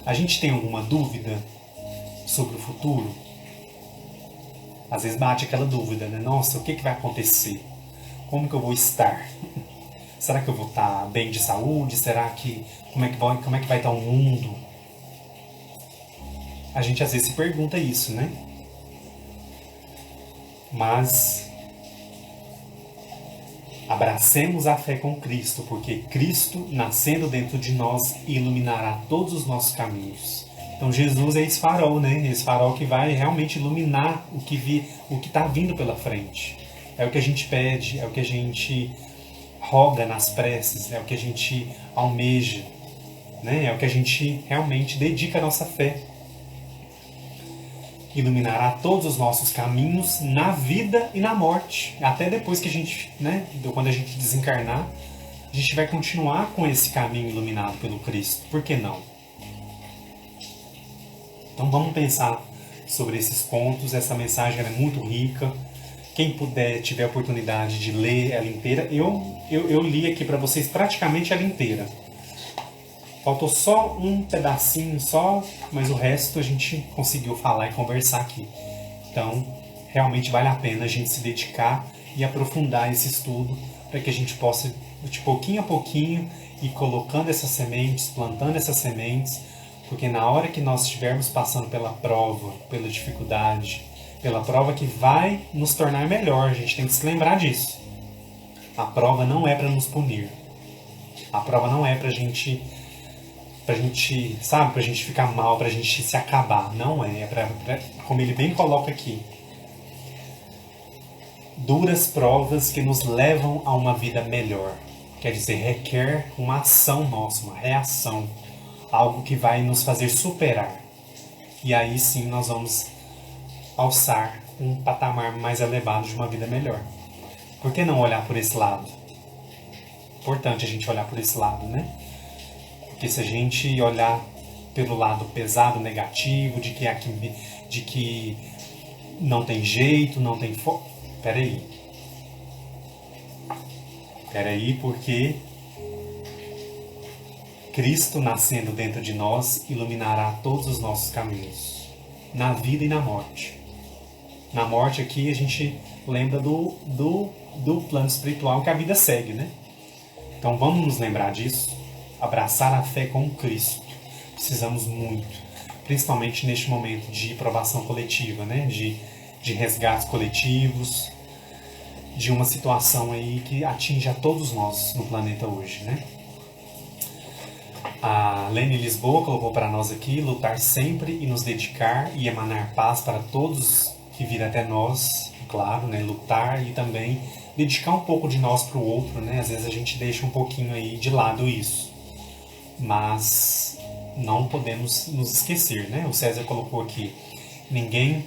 A gente tem alguma dúvida sobre o futuro? Às vezes bate aquela dúvida, né? Nossa, o que vai acontecer? Como que eu vou estar? Será que eu vou estar bem de saúde? Será que como é que vai estar o mundo? A gente às vezes se pergunta isso, né? Mas abracemos a fé com Cristo, porque Cristo, nascendo dentro de nós, iluminará todos os nossos caminhos. Então Jesus é esse farol, né? Esse farol que vai realmente iluminar o que está vindo pela frente. É o que a gente pede, é o que a gente roga nas preces, é o que a gente almeja, né? É o que a gente realmente dedica a nossa fé. Iluminará todos os nossos caminhos na vida e na morte. Até depois que a gente, né? Quando a gente desencarnar, a gente vai continuar com esse caminho iluminado pelo Cristo. Por que não? Então vamos pensar sobre esses pontos. Essa mensagem é muito rica. Quem puder, tiver a oportunidade de ler ela inteira, eu li aqui para vocês praticamente ela inteira. Faltou só um pedacinho, mas o resto a gente conseguiu falar e conversar aqui. Então, realmente vale a pena a gente se dedicar e aprofundar esse estudo para que a gente possa, de pouquinho a pouquinho, ir colocando essas sementes, plantando essas sementes, porque na hora que nós estivermos passando pela prova, pela dificuldade, pela prova que vai nos tornar melhor, a gente tem que se lembrar disso. A prova não é para nos punir. A prova não é pra gente, sabe, pra gente ficar mal, pra gente se acabar. Não é, como ele bem coloca aqui. Duras provas que nos levam a uma vida melhor. Quer dizer, requer uma ação nossa, uma reação. Algo que vai nos fazer superar. E aí sim nós vamos alçar um patamar mais elevado de uma vida melhor. Por que não olhar por esse lado? Importante a gente olhar por esse lado, né? Porque se a gente olhar pelo lado pesado, negativo, de que não tem jeito, não tem foco... Peraí, porque Cristo nascendo dentro de nós iluminará todos os nossos caminhos, na vida e na morte. Na morte aqui a gente lembra do plano espiritual que a vida segue, né? Então vamos nos lembrar disso, abraçar a fé com Cristo. Precisamos muito, principalmente neste momento de provação coletiva, né? De resgates coletivos, de uma situação aí que atinge a todos nós no planeta hoje, né? A Lene Lisboa colocou para nós aqui: lutar sempre e nos dedicar e emanar paz para todos que virem até nós, claro, né? Lutar e também dedicar um pouco de nós para o outro, né? Às vezes a gente deixa um pouquinho aí de lado isso, mas não podemos nos esquecer, né? O César colocou aqui: ninguém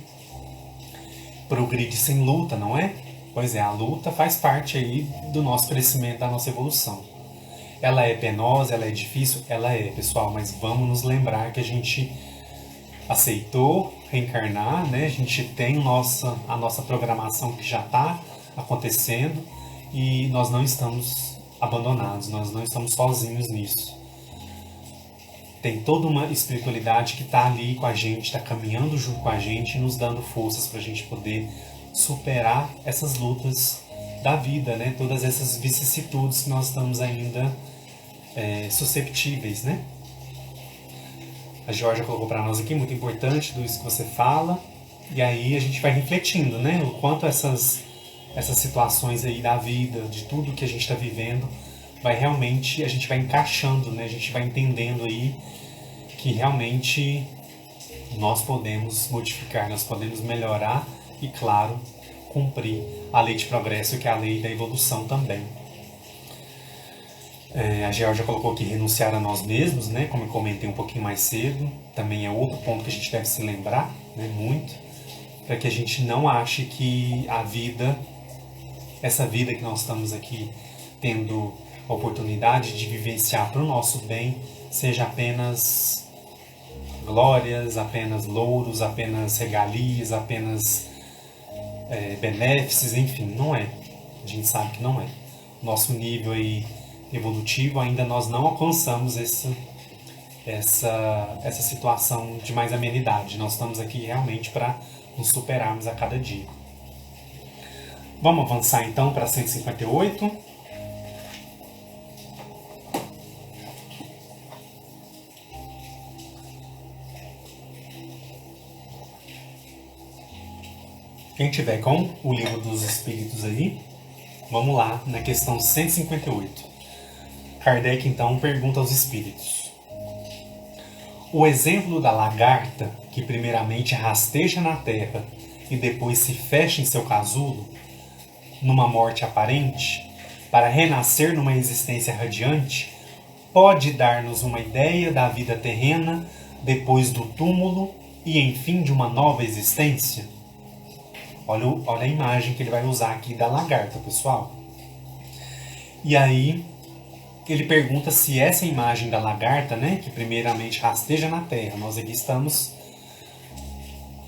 progride sem luta, não é? Pois é, a luta faz parte aí do nosso crescimento, da nossa evolução. Ela é penosa, ela é difícil? Ela é, pessoal, mas vamos nos lembrar que a gente aceitou reencarnar, né? A gente tem a nossa programação que já está acontecendo e nós não estamos abandonados, nós não estamos sozinhos nisso. Tem toda uma espiritualidade que está ali com a gente, está caminhando junto com a gente e nos dando forças para a gente poder superar essas lutas da vida, né? Todas essas vicissitudes que nós estamos ainda susceptíveis, né? A Georgia colocou para nós aqui, muito importante tudo isso que você fala, e aí a gente vai refletindo, né? O quanto essas situações aí da vida, de tudo que a gente está vivendo, a gente vai encaixando, né? A gente vai entendendo aí que realmente nós podemos modificar, nós podemos melhorar e, claro, cumprir a lei de progresso, que é a lei da evolução também. A Georgia colocou aqui renunciar a nós mesmos, né? Como eu comentei um pouquinho mais cedo, também é outro ponto que a gente deve se lembrar, né? Muito, para que a gente não ache que essa vida que nós estamos aqui tendo a oportunidade de vivenciar para o nosso bem, seja apenas glórias, apenas louros, apenas regalias, apenas benefícios, enfim, não é. A gente sabe que não é. Nosso nível aí evolutivo ainda nós não alcançamos essa situação de mais amenidade. Nós estamos aqui realmente para nos superarmos a cada dia. Vamos avançar então para 158. Quem tiver com o Livro dos Espíritos aí, vamos lá na questão 158. Kardec então pergunta aos espíritos: O exemplo da lagarta, que primeiramente rasteja na terra e depois se fecha em seu casulo, numa morte aparente, para renascer numa existência radiante, pode dar-nos uma ideia da vida terrena depois do túmulo e, enfim, de uma nova existência? Olha a imagem que ele vai usar aqui da lagarta, pessoal. E aí, ele pergunta se essa imagem da lagarta, né, que primeiramente rasteja na terra, nós aqui estamos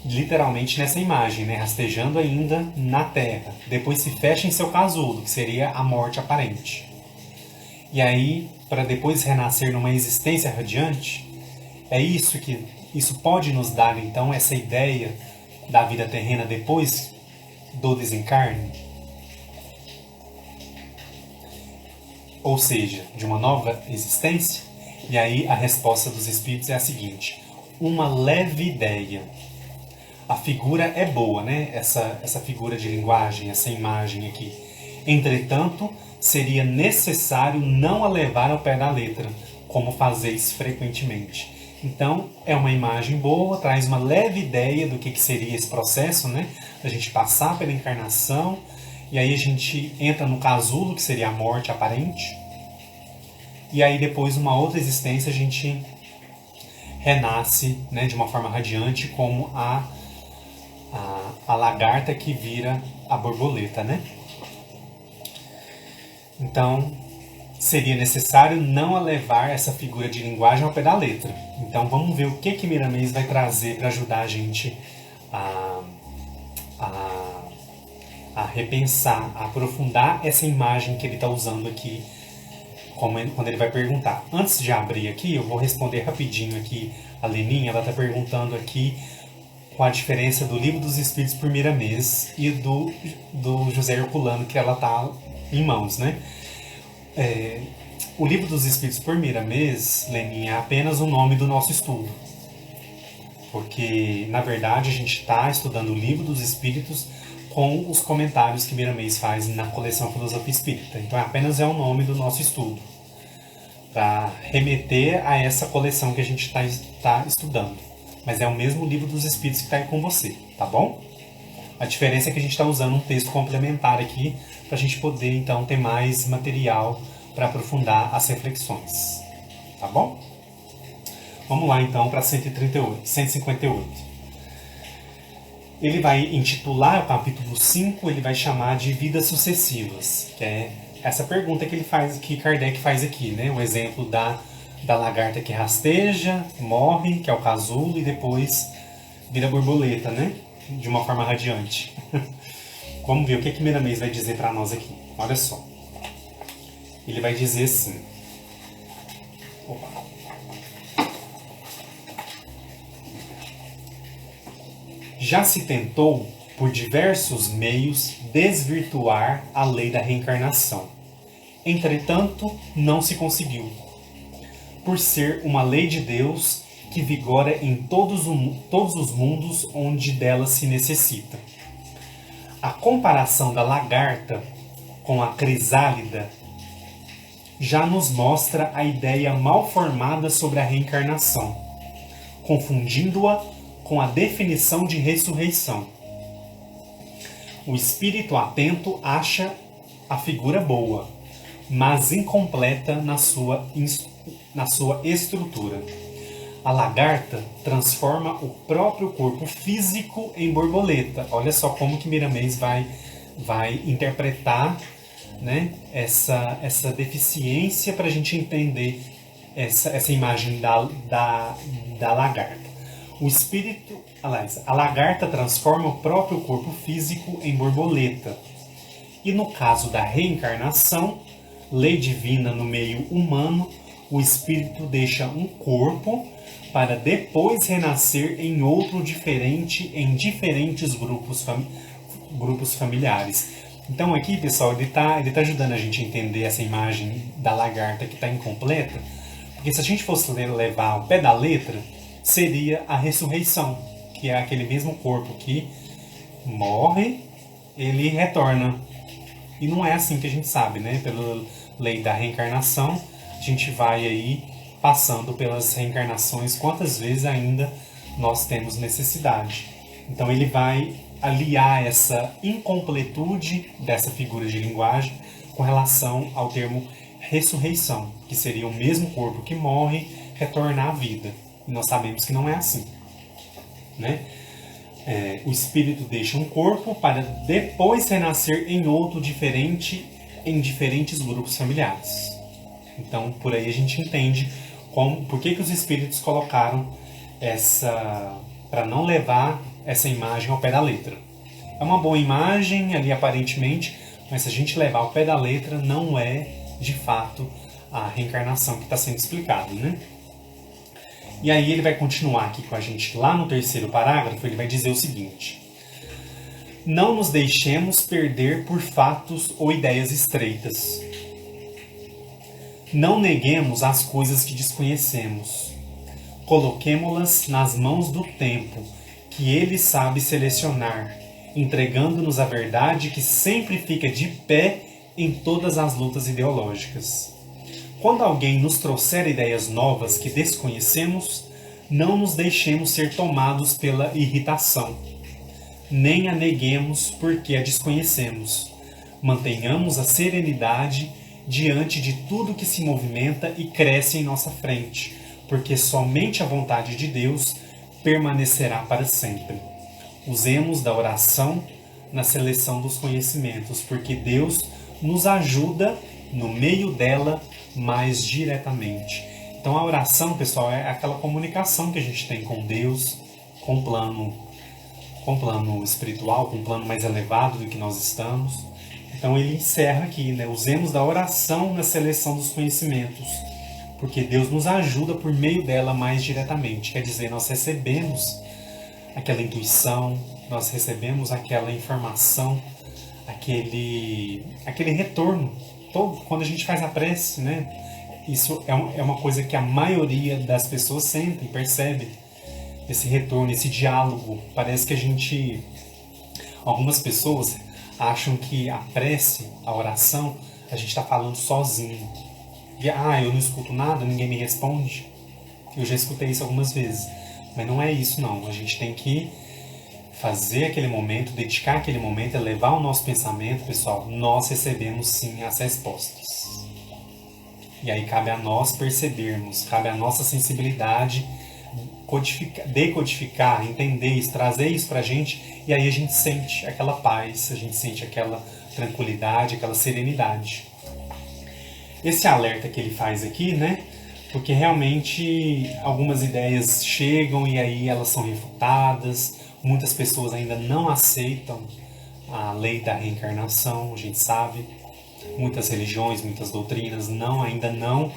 literalmente nessa imagem, né, rastejando ainda na terra, depois se fecha em seu casulo, que seria a morte aparente. E aí, para depois renascer numa existência radiante, é isso pode nos dar então essa ideia da vida terrena depois do desencarne? Ou seja, de uma nova existência? E aí a resposta dos espíritos é a seguinte: uma leve ideia. A figura é boa, né? Essa figura de linguagem, essa imagem aqui. Entretanto, seria necessário não a levar ao pé da letra, como fazeis frequentemente. Então, é uma imagem boa, traz uma leve ideia do que seria esse processo, né? A gente passar pela encarnação, e aí a gente entra no casulo, que seria a morte aparente. E aí depois, uma outra existência, a gente renasce, né, de uma forma radiante, como a lagarta que vira a borboleta, né? Então, seria necessário não levar essa figura de linguagem ao pé da letra. Então, vamos ver o que Miramês vai trazer para ajudar a gente a repensar, a aprofundar essa imagem que ele está usando aqui, quando ele vai perguntar. Antes de abrir aqui, eu vou responder rapidinho aqui a Leninha. Ela está perguntando aqui qual a diferença do Livro dos Espíritos por Miramês e do José Herculano, que ela está em mãos, né? O Livro dos Espíritos por Miramês, Leninha, é apenas o nome do nosso estudo. Porque, na verdade, a gente está estudando o Livro dos Espíritos com os comentários que Miramês faz na coleção Filosofia Espírita. Então, apenas é o nome do nosso estudo, para remeter a essa coleção que a gente está estudando. Mas é o mesmo Livro dos Espíritos que está aí com você, tá bom? A diferença é que a gente está usando um texto complementar aqui, para a gente poder, então, ter mais material para aprofundar as reflexões. Tá bom? Vamos lá, então, para 158. Ele vai intitular o capítulo 5, ele vai chamar de Vidas Sucessivas, que é essa pergunta que ele faz, que Kardec faz aqui, né? O exemplo da lagarta que rasteja, morre, que é o casulo, e depois vira borboleta, né? De uma forma radiante. Vamos ver o que Miramês vai dizer para nós aqui. Olha só. Ele vai dizer assim. Opa. Já se tentou, por diversos meios, desvirtuar a lei da reencarnação. Entretanto, não se conseguiu. Por ser uma lei de Deus que vigora em todos os mundos onde dela se necessita. A comparação da lagarta com a crisálida já nos mostra a ideia mal formada sobre a reencarnação, confundindo-a com a definição de ressurreição. O espírito atento acha a figura boa, mas incompleta na sua estrutura. A lagarta transforma o próprio corpo físico em borboleta. Olha só como que Miramês vai interpretar, né, essa deficiência para a gente entender essa imagem da lagarta. O espírito, aliás, a lagarta transforma o próprio corpo físico em borboleta. E no caso da reencarnação, lei divina no meio humano, o espírito deixa um corpo para depois renascer em outro diferente, em diferentes grupos familiares. Então aqui, pessoal, ele tá ajudando a gente a entender essa imagem da lagarta que está incompleta, porque se a gente fosse levar ao pé da letra, seria a ressurreição, que é aquele mesmo corpo que morre, ele retorna. E não é assim que a gente sabe, né? Pela lei da reencarnação, a gente vai aí passando pelas reencarnações quantas vezes ainda nós temos necessidade. Então ele vai aliar essa incompletude dessa figura de linguagem com relação ao termo ressurreição, que seria o mesmo corpo que morre retornar à vida. E nós sabemos que não é assim, né? O espírito deixa um corpo para depois renascer em outro diferente em diferentes grupos familiares. Então, por aí a gente entende por que os espíritos colocaram para não levar essa imagem ao pé da letra. É uma boa imagem ali aparentemente, mas se a gente levar ao pé da letra, não é de fato a reencarnação que está sendo explicada, né? E aí ele vai continuar aqui com a gente lá no terceiro parágrafo, ele vai dizer o seguinte: não nos deixemos perder por fatos ou ideias estreitas. Não neguemos as coisas que desconhecemos. Coloquemo-las nas mãos do tempo, que ele sabe selecionar, entregando-nos a verdade que sempre fica de pé em todas as lutas ideológicas. Quando alguém nos trouxer ideias novas que desconhecemos, não nos deixemos ser tomados pela irritação. Nem a neguemos porque a desconhecemos. Mantenhamos a serenidade diante de tudo que se movimenta e cresce em nossa frente, porque somente a vontade de Deus permanecerá para sempre. Usemos da oração na seleção dos conhecimentos, porque Deus nos ajuda no meio dela mais diretamente. Então a oração, pessoal, é aquela comunicação que a gente tem com Deus, com o plano espiritual, com um plano mais elevado do que nós estamos. Então ele encerra aqui, né? Usemos da oração na seleção dos conhecimentos, porque Deus nos ajuda por meio dela mais diretamente. Quer dizer, nós recebemos aquela intuição, nós recebemos aquela informação, aquele retorno. Quando a gente faz a prece, né? Isso é uma coisa que a maioria das pessoas sentem, percebe. Esse retorno, esse diálogo. Parece que algumas pessoas acham que a prece, a oração, a gente está falando sozinho. E, eu não escuto nada, ninguém me responde. Eu já escutei isso algumas vezes. Mas não é isso, não. A gente tem que fazer aquele momento, dedicar aquele momento, elevar o nosso pensamento, pessoal. Nós recebemos sim as respostas. E aí cabe a nós percebermos, cabe a nossa sensibilidade decodificar, entender isso, trazer isso pra gente, e aí a gente sente aquela paz, a gente sente aquela tranquilidade, aquela serenidade. Esse alerta que ele faz aqui, né? Porque realmente algumas ideias chegam e aí elas são refutadas, muitas pessoas ainda não aceitam a lei da reencarnação, a gente sabe. Muitas religiões, muitas doutrinas ainda não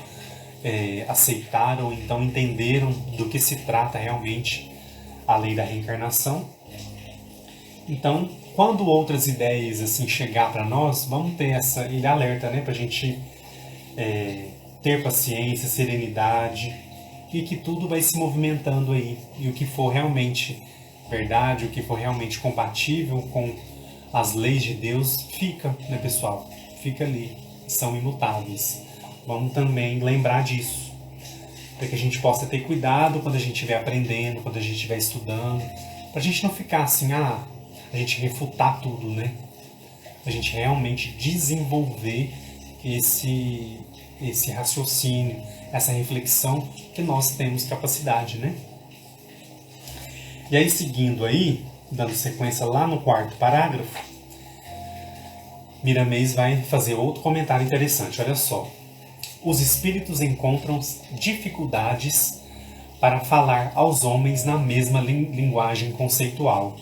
aceitaram, então entenderam do que se trata realmente a lei da reencarnação. Então, quando outras ideias assim chegar para nós, vamos ter ele alerta, né, para a gente ter paciência, serenidade, e que tudo vai se movimentando aí, e o que for realmente verdade, o que for realmente compatível com as leis de Deus, fica, né, pessoal? Fica ali, são imutáveis. Vamos também lembrar disso, para que a gente possa ter cuidado quando a gente estiver aprendendo, quando a gente estiver estudando, para a gente não ficar assim, a gente refutar tudo, né? A gente realmente desenvolver esse raciocínio, essa reflexão que nós temos capacidade, né? E aí, seguindo aí, dando sequência lá no quarto parágrafo, Miramês vai fazer outro comentário interessante, olha só. Os espíritos encontram dificuldades para falar aos homens na mesma linguagem conceitual.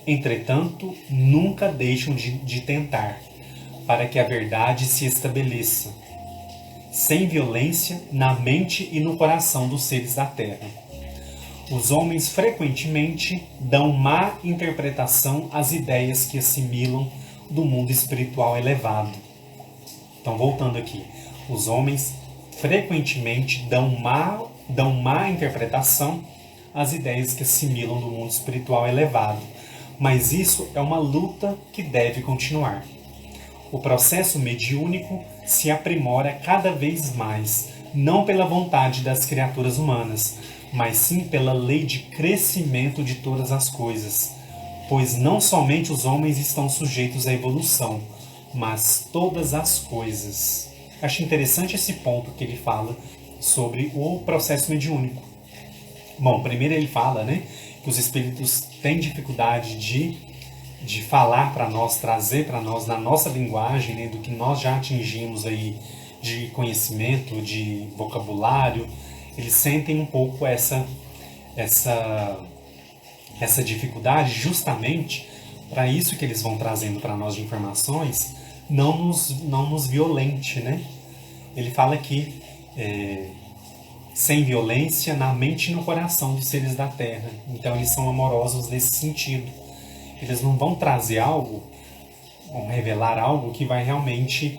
Entretanto, nunca deixam de tentar, para que a verdade se estabeleça, sem violência, na mente e no coração dos seres da Terra. Os homens frequentemente dão má interpretação às ideias que assimilam do mundo espiritual elevado. Então, voltando aqui, os homens frequentemente dão má interpretação às ideias que assimilam do mundo espiritual elevado, mas isso é uma luta que deve continuar. O processo mediúnico se aprimora cada vez mais não pela vontade das criaturas humanas, mas sim pela lei de crescimento de todas as coisas. Pois não somente os homens estão sujeitos à evolução, mas todas as coisas. Acho interessante esse ponto que ele fala sobre o processo mediúnico. Bom, primeiro ele fala, né, que os espíritos têm dificuldade de falar para nós, trazer para nós, na nossa linguagem, né, do que nós já atingimos aí de conhecimento, de vocabulário. Eles sentem um pouco essa dificuldade, justamente para isso que eles vão trazendo para nós de informações, não nos violente, né? Ele fala que sem violência na mente e no coração dos seres da Terra. Então eles são amorosos nesse sentido. Eles não vão trazer algo, vão revelar algo que vai realmente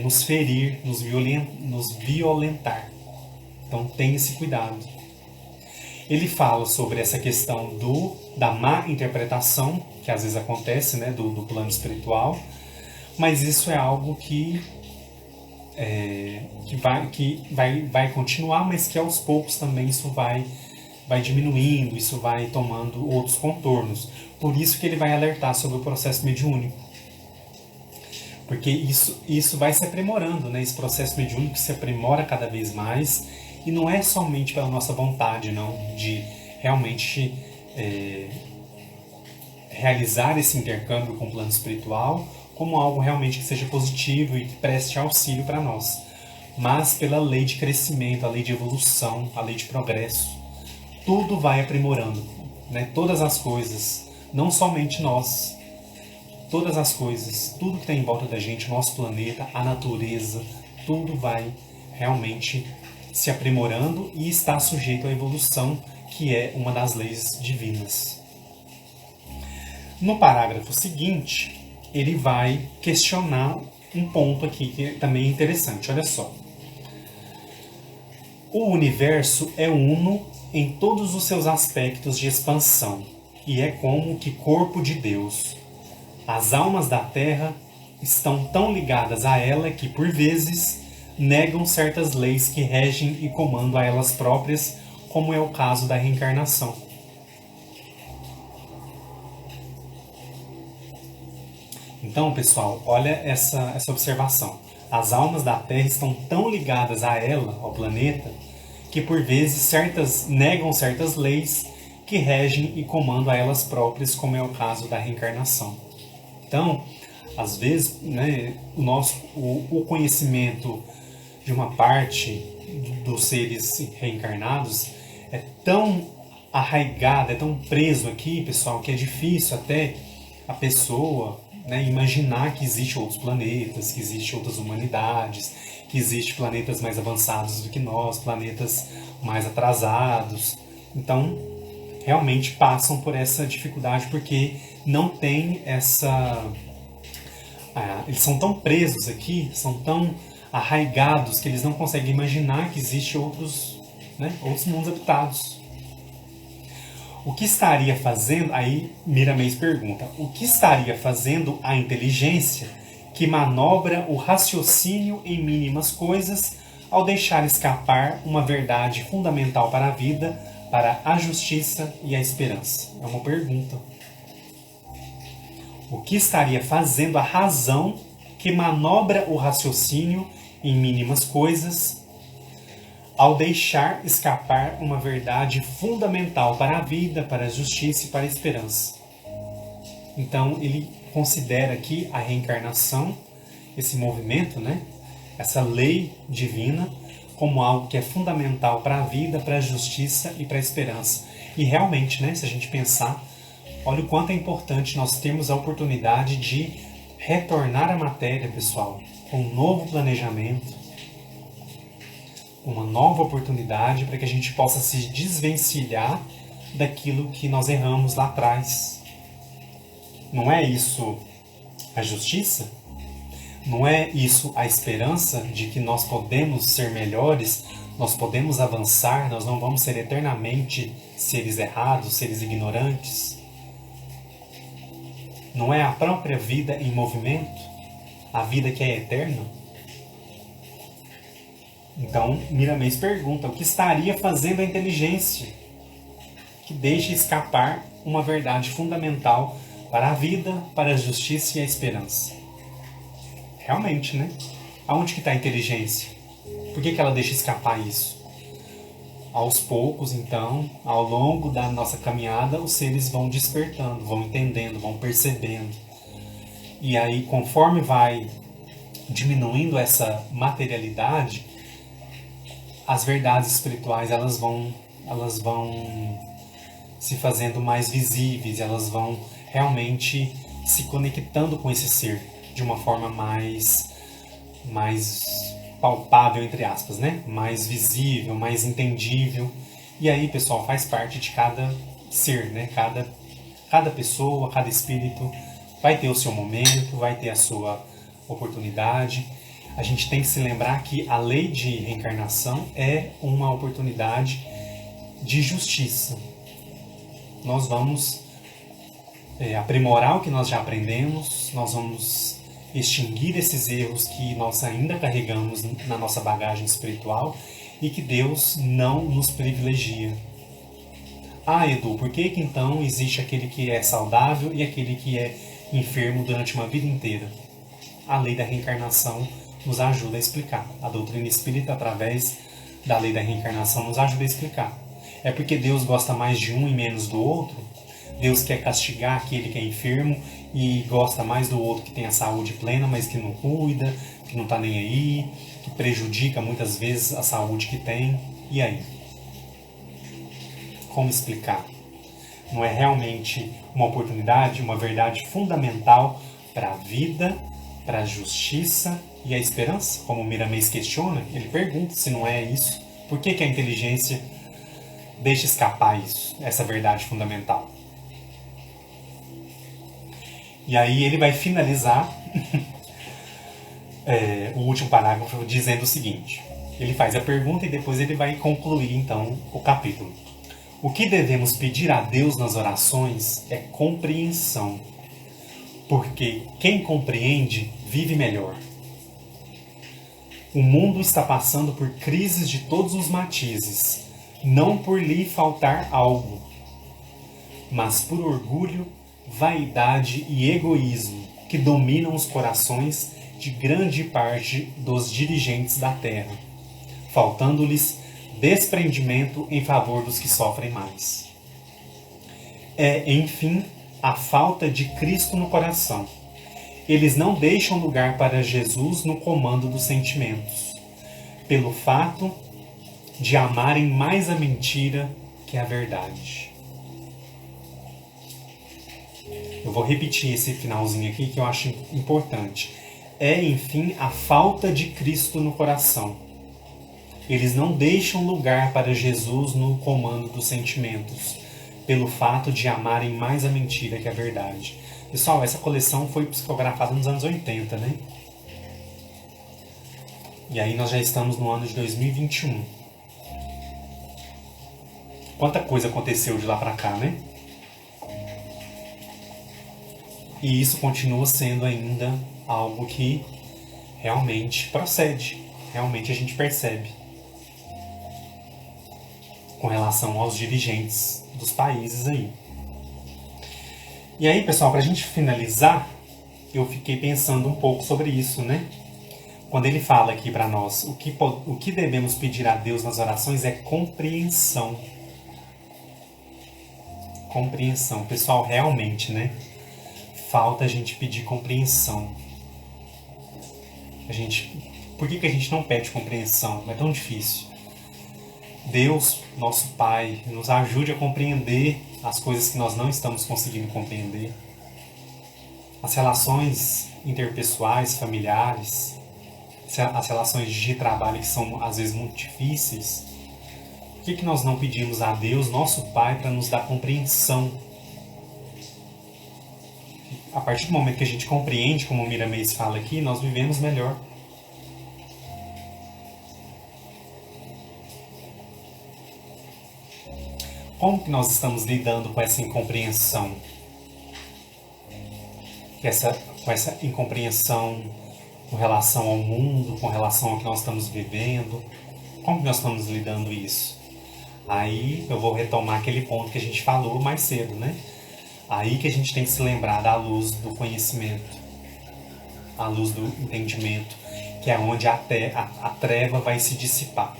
nos ferir, nos violentar. Então tem esse cuidado. Ele fala sobre essa questão da má interpretação, que às vezes acontece, né, do plano espiritual, mas isso é algo que vai continuar, mas que aos poucos também isso vai diminuindo, isso vai tomando outros contornos. Por isso que ele vai alertar sobre o processo mediúnico. Porque isso vai se aprimorando, né? Esse processo mediúnico se aprimora cada vez mais, e não é somente pela nossa vontade, não, de realmente realizar esse intercâmbio com o plano espiritual como algo realmente que seja positivo e que preste auxílio para nós, mas pela lei de crescimento, a lei de evolução, a lei de progresso. Tudo vai aprimorando, né? Todas as coisas, não somente nós, todas as coisas, tudo que está em volta da gente, o nosso planeta, a natureza, tudo vai realmente se aprimorando e está sujeito à evolução, que é uma das leis divinas. No parágrafo seguinte, ele vai questionar um ponto aqui que também é interessante. Olha só. O universo é uno em todos os seus aspectos de expansão e é como que corpo de Deus. As almas da Terra estão tão ligadas a ela que, por vezes, negam certas leis que regem e comandam a elas próprias, como é o caso da reencarnação. Então, pessoal, olha essa observação. As almas da Terra estão tão ligadas a ela, ao planeta, que por vezes negam certas leis que regem e comandam a elas próprias, como é o caso da reencarnação. Então, às vezes, né, o conhecimento de uma parte dos seres reencarnados é tão arraigado, é tão preso aqui, pessoal, que é difícil até a pessoa, né, imaginar que existem outros planetas, que existem outras humanidades, que existem planetas mais avançados do que nós, planetas mais atrasados. Então, realmente passam por essa dificuldade porque não tem essa... eles são tão presos aqui, são tão arraigados que eles não conseguem imaginar que existem outros mundos habitados. O que estaria fazendo, aí Miramês pergunta, o que estaria fazendo a inteligência que manobra o raciocínio em mínimas coisas ao deixar escapar uma verdade fundamental para a vida, para a justiça e a esperança? É uma pergunta. O que estaria fazendo a razão que manobra o raciocínio em mínimas coisas ao deixar escapar uma verdade fundamental para a vida, para a justiça e para a esperança? Então ele considera aqui a reencarnação, esse movimento, né, essa lei divina, como algo que é fundamental para a vida, para a justiça e para a esperança. E realmente, né, se a gente pensar, olha o quanto é importante nós termos a oportunidade de retornar à matéria, pessoal, com um novo planejamento, uma nova oportunidade para que a gente possa se desvencilhar daquilo que nós erramos lá atrás. Não é isso a justiça? Não é isso a esperança de que nós podemos ser melhores, nós podemos avançar, nós não vamos ser eternamente seres errados, seres ignorantes? Não é a própria vida em movimento? A vida que é eterna? Então, Miramês pergunta: o que estaria fazendo a inteligência que deixa escapar uma verdade fundamental para a vida, para a justiça e a esperança? Realmente, né? Aonde que está a inteligência? Por que ela deixa escapar isso? Aos poucos, então, ao longo da nossa caminhada, os seres vão despertando, vão entendendo, vão percebendo. E aí, conforme vai diminuindo essa materialidade, as verdades espirituais elas vão se fazendo mais visíveis, elas vão realmente se conectando com esse ser de uma forma mais palpável, entre aspas, né? Mais visível, mais entendível. E aí, pessoal, faz parte de cada ser, né? Cada pessoa, cada espírito vai ter o seu momento, vai ter a sua oportunidade. A gente tem que se lembrar que a lei de reencarnação é uma oportunidade de justiça. Nós vamos aprimorar o que nós já aprendemos, nós vamos extinguir esses erros que nós ainda carregamos na nossa bagagem espiritual e que Deus não nos privilegia. Ah, Edu, por que então existe aquele que é saudável e aquele que é enfermo durante uma vida inteira? A lei da reencarnação nos ajuda a explicar. A doutrina espírita, através da lei da reencarnação, nos ajuda a explicar. É porque Deus gosta mais de um e menos do outro? Deus quer castigar aquele que é enfermo e gosta mais do outro que tem a saúde plena, mas que não cuida, que não está nem aí, que prejudica muitas vezes a saúde que tem? E aí? Como explicar? Não é realmente uma oportunidade, uma verdade fundamental para a vida, para a justiça e a esperança? Como o Miramês questiona, ele pergunta se não é isso. Por que a inteligência deixa escapar isso, essa verdade fundamental? E aí ele vai finalizar o último parágrafo dizendo o seguinte. Ele faz a pergunta e depois ele vai concluir então o capítulo. O que devemos pedir a Deus nas orações é compreensão, porque quem compreende vive melhor. O mundo está passando por crises de todos os matizes, não por lhe faltar algo, mas por orgulho, vaidade e egoísmo que dominam os corações de grande parte dos dirigentes da terra, faltando-lhes desprendimento em favor dos que sofrem mais. É, enfim, a falta de Cristo no coração. Eles não deixam lugar para Jesus no comando dos sentimentos, pelo fato de amarem mais a mentira que a verdade. Eu vou repetir esse finalzinho aqui que eu acho importante. É, enfim, a falta de Cristo no coração. Eles não deixam lugar para Jesus no comando dos sentimentos, pelo fato de amarem mais a mentira que a verdade. Pessoal, essa coleção foi psicografada nos anos 80, né? E aí nós já estamos no ano de 2021. Quanta coisa aconteceu de lá pra cá, né? E isso continua sendo ainda algo que realmente procede, realmente a gente percebe com relação aos dirigentes dos países aí. E aí, pessoal, para a gente finalizar, eu fiquei pensando um pouco sobre isso, né? Quando ele fala aqui para nós, o que devemos pedir a Deus nas orações é compreensão. Compreensão. Pessoal, realmente, né? Falta a gente pedir compreensão. Por que a gente não pede compreensão? É tão difícil. Deus, nosso Pai, nos ajude a compreender as coisas que nós não estamos conseguindo compreender. As relações interpessoais, familiares, as relações de trabalho que são às vezes muito difíceis. Por que nós não pedimos a Deus, nosso Pai, para nos dar compreensão? A partir do momento que a gente compreende, como o Miramês fala aqui, nós vivemos melhor. Como que nós estamos lidando com essa incompreensão? Com essa incompreensão com relação ao mundo, com relação ao que nós estamos vivendo. Como que nós estamos lidando isso? Aí eu vou retomar aquele ponto que a gente falou mais cedo, né? Aí que a gente tem que se lembrar da luz do conhecimento, a luz do entendimento, que é onde a treva vai se dissipar.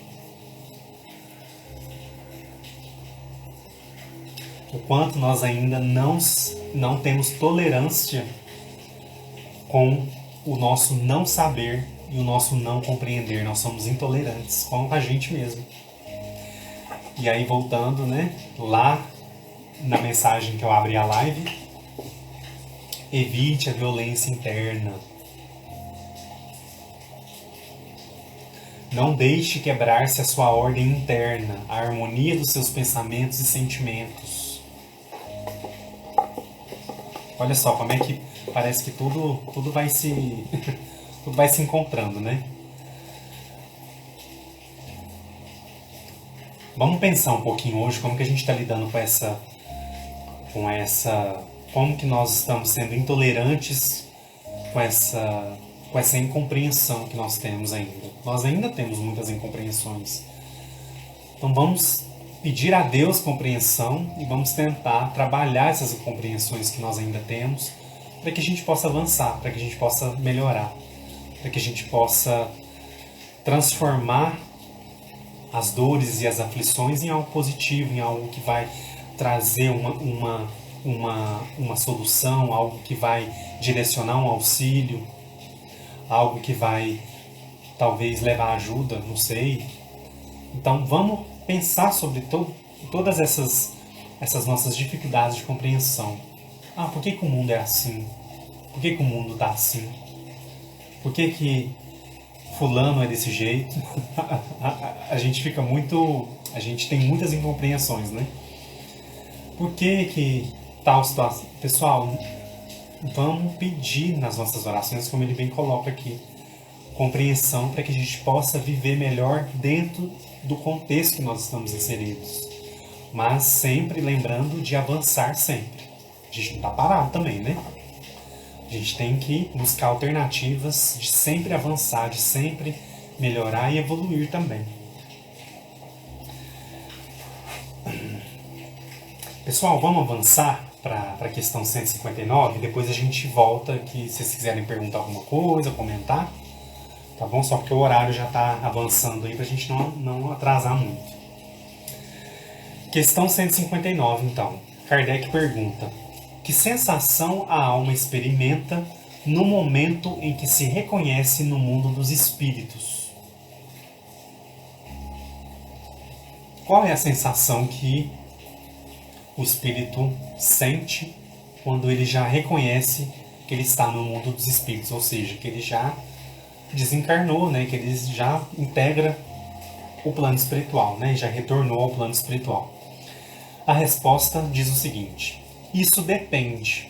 O quanto nós ainda não temos tolerância com o nosso não saber e o nosso não compreender. Nós somos intolerantes com a gente mesmo. E aí voltando, né, lá na mensagem que eu abri a live, evite a violência interna. Não deixe quebrar-se a sua ordem interna, a harmonia dos seus pensamentos e sentimentos. Olha só como é que parece que tudo vai se tudo vai se encontrando, né? Vamos pensar um pouquinho hoje como que a gente está lidando como que nós estamos sendo intolerantes com essa incompreensão que nós temos ainda. Nós ainda temos muitas incompreensões. Então vamos pedir a Deus compreensão e vamos tentar trabalhar essas incompreensões que nós ainda temos para que a gente possa avançar, para que a gente possa melhorar, para que a gente possa transformar as dores e as aflições em algo positivo, em algo que vai trazer uma solução, algo que vai direcionar um auxílio, algo que vai talvez levar ajuda, não sei. Então vamos pensar sobre todas essas nossas dificuldades de compreensão. Por que o mundo é assim? Por que o mundo está assim? Por que fulano é desse jeito? A gente fica muito... A gente tem muitas incompreensões, né? Por que tal situação? Pessoal, vamos pedir nas nossas orações, como ele bem coloca aqui, compreensão para que a gente possa viver melhor dentro do contexto que nós estamos inseridos. Mas sempre lembrando de avançar sempre. A gente não está parado também, né? A gente tem que buscar alternativas de sempre avançar, de sempre melhorar e evoluir também. Pessoal, vamos avançar para a questão 159, depois a gente volta aqui se vocês quiserem perguntar alguma coisa, comentar, tá bom? Só porque o horário já está avançando aí para a gente não atrasar muito. Questão 159, então. Kardec pergunta: que sensação a alma experimenta no momento em que se reconhece no mundo dos espíritos? Qual é a sensação que o espírito sente quando ele já reconhece que ele está no mundo dos espíritos, ou seja, que ele já desencarnou, né, que ele já integra o plano espiritual, né, já retornou ao plano espiritual? A resposta diz o seguinte: isso depende.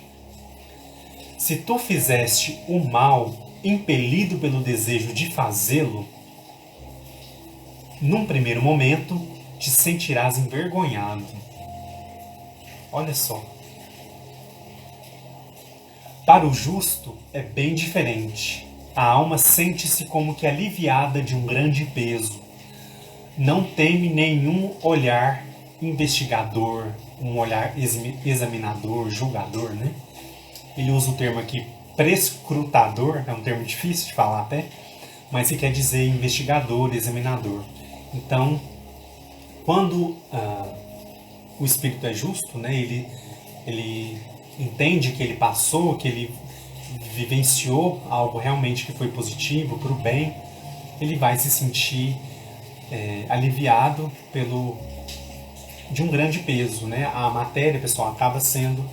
Se tu fizeste o mal impelido pelo desejo de fazê-lo, num primeiro momento te sentirás envergonhado. Olha só. Para o justo é bem diferente. A alma sente-se como que aliviada de um grande peso. Não teme nenhum olhar investigador, um olhar examinador, julgador, né? Ele usa o termo aqui prescrutador, é um termo difícil de falar até, mas que quer dizer investigador, examinador. Então, quando o espírito é justo, né, ele entende que ele passou, que ele vivenciou algo realmente que foi positivo, para o bem, ele vai se sentir aliviado de um grande peso, né? A matéria, pessoal, acaba sendo,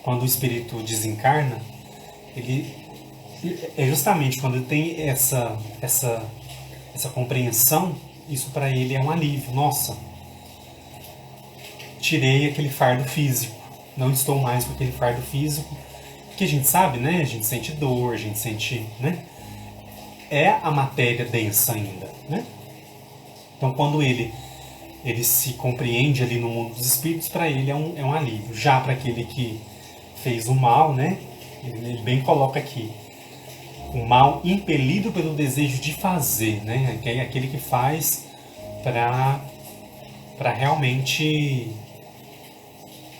quando o espírito desencarna, ele é justamente quando ele tem essa compreensão, isso para ele é um alívio. Nossa, tirei aquele fardo físico, não estou mais com aquele fardo físico, que a gente sabe, né? A gente sente dor, a gente sente, né? É a matéria densa ainda, né? Então, quando ele se compreende ali no mundo dos espíritos, para ele é um alívio. Já para aquele que fez o mal, né? Ele bem coloca aqui: O mal impelido pelo desejo de fazer, né? Aquele que faz para realmente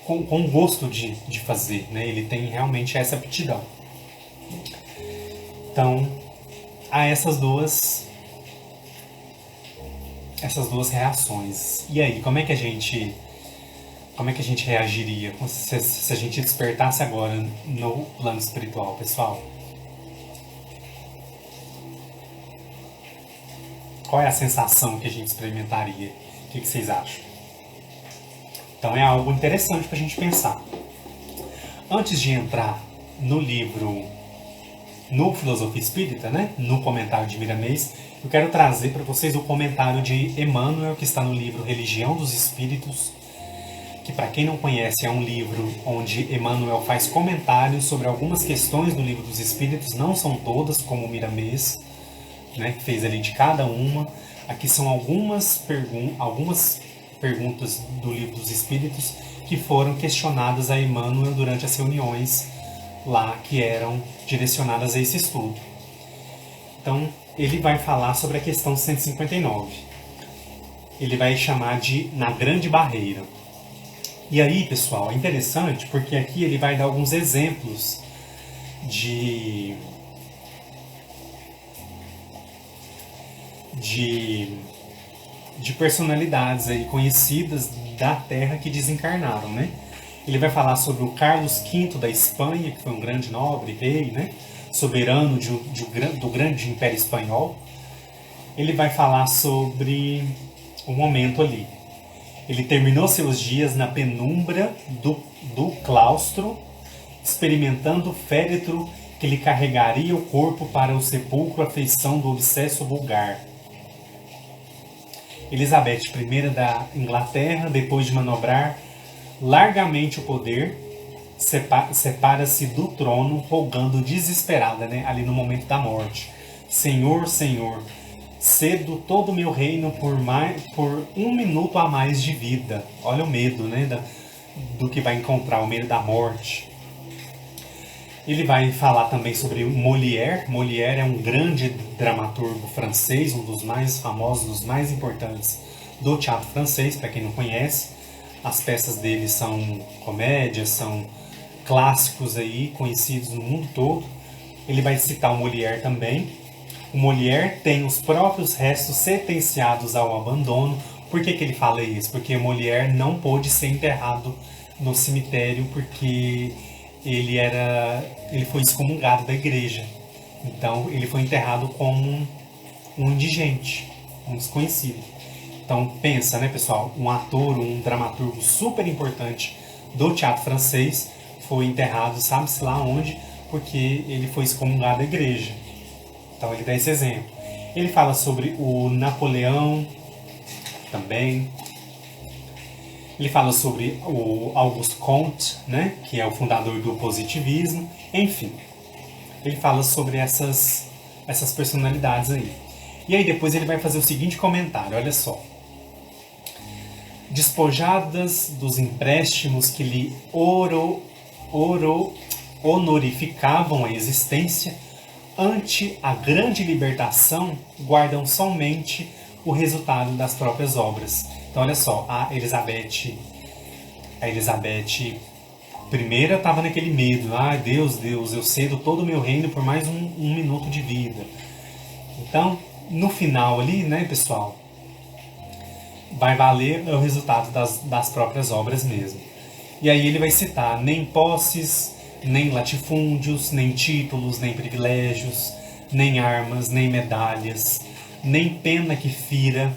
com gosto de fazer, né? Ele tem realmente essa aptidão. Então, há essas duas reações. E aí, como é que a gente reagiria se a gente despertasse agora no plano espiritual, pessoal? Qual é a sensação que a gente experimentaria? O que vocês acham? Então é algo interessante para a gente pensar. Antes de entrar no livro, no Filosofia Espírita, né? No comentário de Miramês, eu quero trazer para vocês o comentário de Emmanuel, que está no livro Religião dos Espíritos, que, para quem não conhece, é um livro onde Emmanuel faz comentários sobre algumas questões do Livro dos Espíritos, não são todas, como o Miramês, né, que fez ali de cada uma. Aqui são algumas perguntas do Livro dos Espíritos que foram questionadas a Emmanuel durante as reuniões lá que eram direcionadas a esse estudo. Então, ele vai falar sobre a questão 159. Ele vai chamar de Na Grande Barreira. E aí, pessoal, é interessante porque aqui ele vai dar alguns exemplos de personalidades aí conhecidas da Terra que desencarnaram, né? Ele vai falar sobre o Carlos V da Espanha, que foi um grande nobre, rei, né? Soberano do grande Império Espanhol. Ele vai falar sobre o momento ali. Ele terminou seus dias na penumbra do claustro, experimentando o féretro que lhe carregaria o corpo para o sepulcro à feição do obsesso vulgar. Elizabeth I da Inglaterra, depois de manobrar largamente o poder, separa-se do trono, rogando desesperada, né, ali no momento da morte. Senhor, Senhor, cedo todo o meu reino por 1 minuto a mais de vida. Olha o medo, né, do que vai encontrar, o medo da morte. Ele vai falar também sobre Molière. Molière é um grande dramaturgo francês, um dos mais famosos, dos mais importantes do teatro francês, para quem não conhece. As peças dele são comédias, são clássicos aí, conhecidos no mundo todo. Ele vai citar o Molière também. O Molière tem os próprios restos sentenciados ao abandono. Por que ele fala isso? Porque Molière não pôde ser enterrado no cemitério porque ele foi excomungado da igreja. Então ele foi enterrado como um indigente, um desconhecido. Então pensa, né, pessoal, um ator, um dramaturgo super importante do teatro francês foi enterrado, sabe-se lá onde, porque ele foi excomungado da igreja. Então ele dá esse exemplo. Ele fala sobre o Napoleão também. Ele fala sobre o Auguste Comte, né, que é o fundador do positivismo. Enfim, ele fala sobre essas personalidades aí. E aí depois ele vai fazer o seguinte comentário, olha só. Despojadas dos empréstimos que lhe honorificavam a existência, ante a grande libertação, guardam somente o resultado das próprias obras. Então, olha só, a Elizabeth I estava naquele medo. Deus, eu cedo todo o meu reino por mais um minuto de vida. Então, no final ali, né, pessoal, vai valer o resultado das próprias obras mesmo. E aí ele vai citar nem posses, nem latifúndios, nem títulos, nem privilégios, nem armas, nem medalhas, nem pena que fira,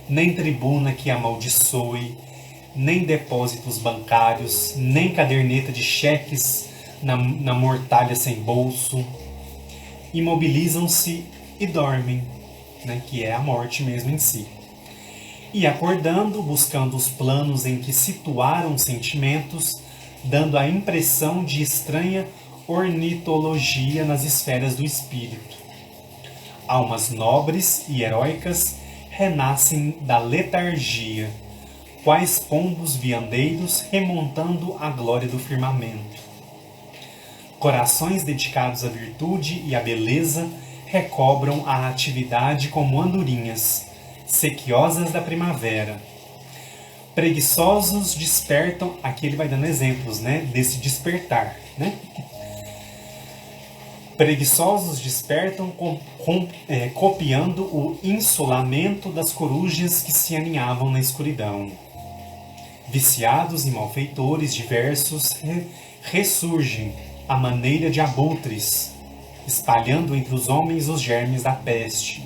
nem tribuna que amaldiçoe, nem depósitos bancários, nem caderneta de cheques na mortalha sem bolso. Imobilizam-se e dormem, né, que é a morte mesmo em si. E acordando, buscando os planos em que situaram sentimentos, dando a impressão de estranha ornitologia nas esferas do espírito. Almas nobres e heróicas renascem da letargia, quais pombos viandeiros remontando a glória do firmamento. Corações dedicados à virtude e à beleza recobram a atividade como andorinhas, sequiosas da primavera. Preguiçosos despertam, aqui ele vai dando exemplos, né, desse despertar, né? Preguiçosos despertam copiando o insolamento das corujas que se aninhavam na escuridão. Viciados e malfeitores diversos ressurgem à maneira de abutres, espalhando entre os homens os germes da peste.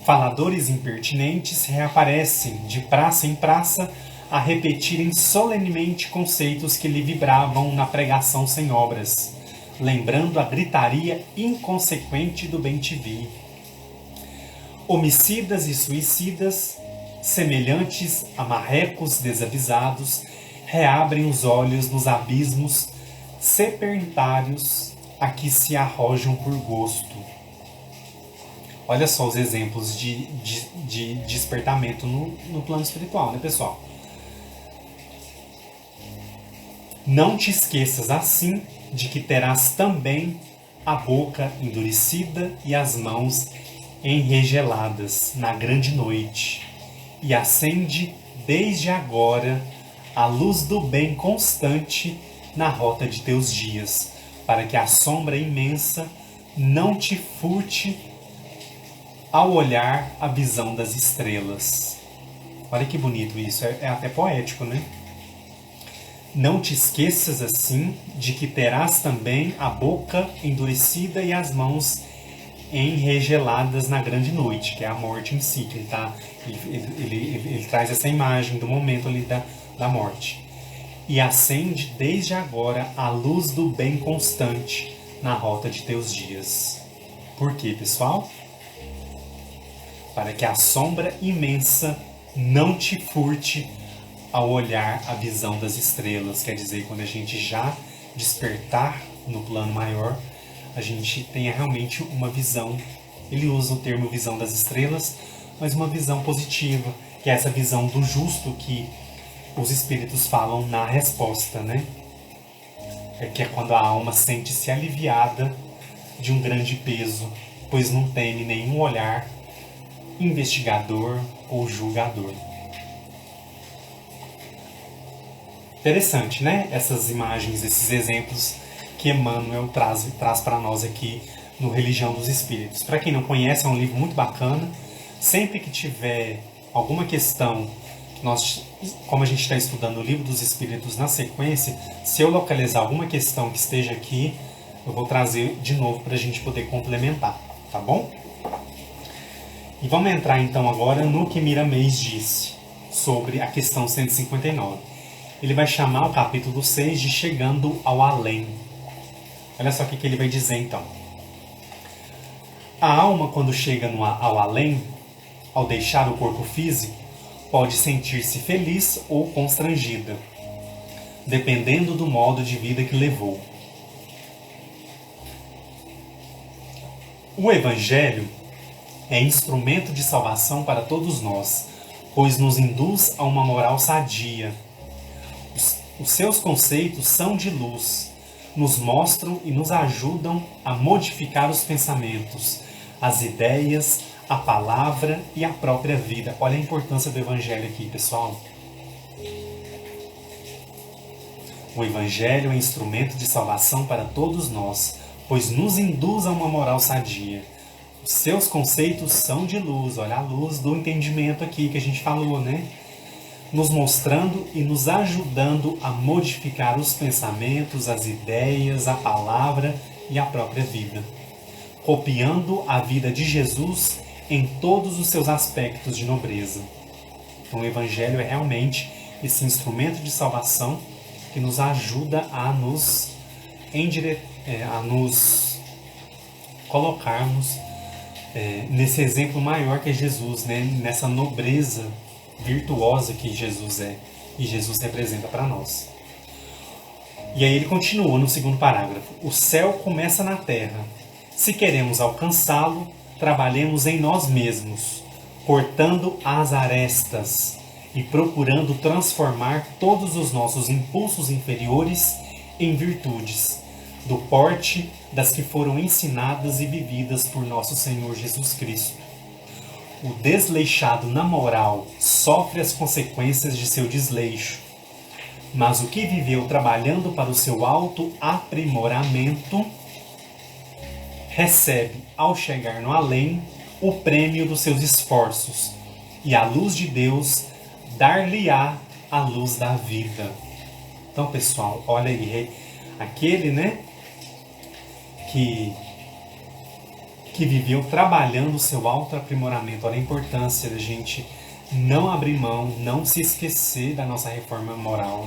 Faladores impertinentes reaparecem de praça em praça a repetirem solenemente conceitos que lhe vibravam na pregação sem obras, lembrando a gritaria inconsequente do bem-te-vi. Homicidas e suicidas, semelhantes a marrecos desavisados, reabrem os olhos nos abismos serpentários a que se arrojam por gosto. Olha só os exemplos de despertamento no plano espiritual, né, pessoal? Não te esqueças, assim, de que terás também a boca endurecida e as mãos enregeladas na grande noite, e acende desde agora a luz do bem constante na rota de teus dias, para que a sombra imensa não te furte ao olhar a visão das estrelas. Olha que bonito isso, é até poético, né? Não te esqueças, assim, de que terás também a boca endurecida e as mãos enregeladas na grande noite, que é a morte em si, que ele traz essa imagem do momento ali da morte. E acende desde agora a luz do bem constante na rota de teus dias. Por quê, pessoal? Para que a sombra imensa não te furte ao olhar a visão das estrelas. Quer dizer, quando a gente já despertar no plano maior, a gente tenha realmente uma visão. Ele usa o termo visão das estrelas, mas uma visão positiva, que é essa visão do justo que os espíritos falam na resposta, né? Que é quando a alma sente-se aliviada de um grande peso, pois não teme nenhum olhar investigador ou julgador. Interessante, né? Essas imagens, esses exemplos que Emmanuel traz para nós aqui no Religião dos Espíritos. Para quem não conhece, é um livro muito bacana. Sempre que tiver alguma questão, como a gente está estudando o Livro dos Espíritos na sequência, se eu localizar alguma questão que esteja aqui, eu vou trazer de novo para a gente poder complementar, tá bom? E vamos entrar então agora no que Miramês disse sobre a questão 159. Ele vai chamar o capítulo 6 de Chegando ao Além. Olha só o que ele vai dizer então. A alma, quando chega ao além, ao deixar o corpo físico, pode sentir-se feliz ou constrangida, dependendo do modo de vida que levou. O Evangelho é instrumento de salvação para todos nós, pois nos induz a uma moral sadia. Os seus conceitos são de luz, nos mostram e nos ajudam a modificar os pensamentos, as ideias, a palavra e a própria vida. Olha a importância do Evangelho aqui, pessoal. O Evangelho é instrumento de salvação para todos nós, pois nos induz a uma moral sadia. Os seus conceitos são de luz, olha a luz do entendimento aqui que a gente falou, né? Nos mostrando e nos ajudando a modificar os pensamentos, as ideias, a palavra e a própria vida. Copiando a vida de Jesus em todos os seus aspectos de nobreza. Então o Evangelho é realmente esse instrumento de salvação que nos ajuda a nos colocarmos nesse exemplo maior que é Jesus, né? Nessa nobreza virtuosa que Jesus é e Jesus representa para nós. E aí ele continua no segundo parágrafo. O céu começa na terra. Se queremos alcançá-lo, trabalhemos em nós mesmos, cortando as arestas e procurando transformar todos os nossos impulsos inferiores em virtudes, do porte das que foram ensinadas e vividas por nosso Senhor Jesus Cristo. O desleixado na moral sofre as consequências de seu desleixo, mas o que viveu trabalhando para o seu autoaprimoramento recebe, ao chegar no além, o prêmio dos seus esforços, e a luz de Deus dar-lhe-á a luz da vida. Então, pessoal, olha aí, aquele, né, que viveu trabalhando o seu autoaprimoramento. Olha a importância da gente não abrir mão, não se esquecer da nossa reforma moral,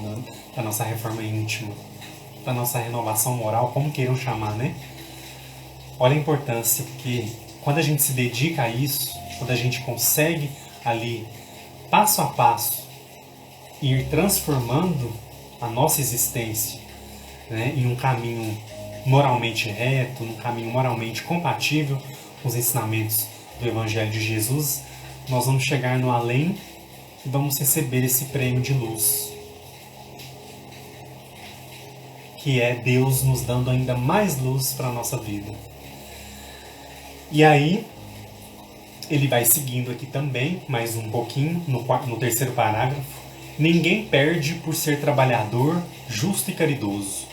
da nossa reforma íntima, da nossa renovação moral, como queiram chamar, né? Olha a importância, porque quando a gente se dedica a isso, quando a gente consegue ali, passo a passo, ir transformando a nossa existência, né, em um caminho moralmente reto, num caminho moralmente compatível com os ensinamentos do Evangelho de Jesus, nós vamos chegar no além e vamos receber esse prêmio de luz, que é Deus nos dando ainda mais luz para a nossa vida. E aí, ele vai seguindo aqui também, mais um pouquinho, no terceiro parágrafo. Ninguém perde por ser trabalhador, justo e caridoso.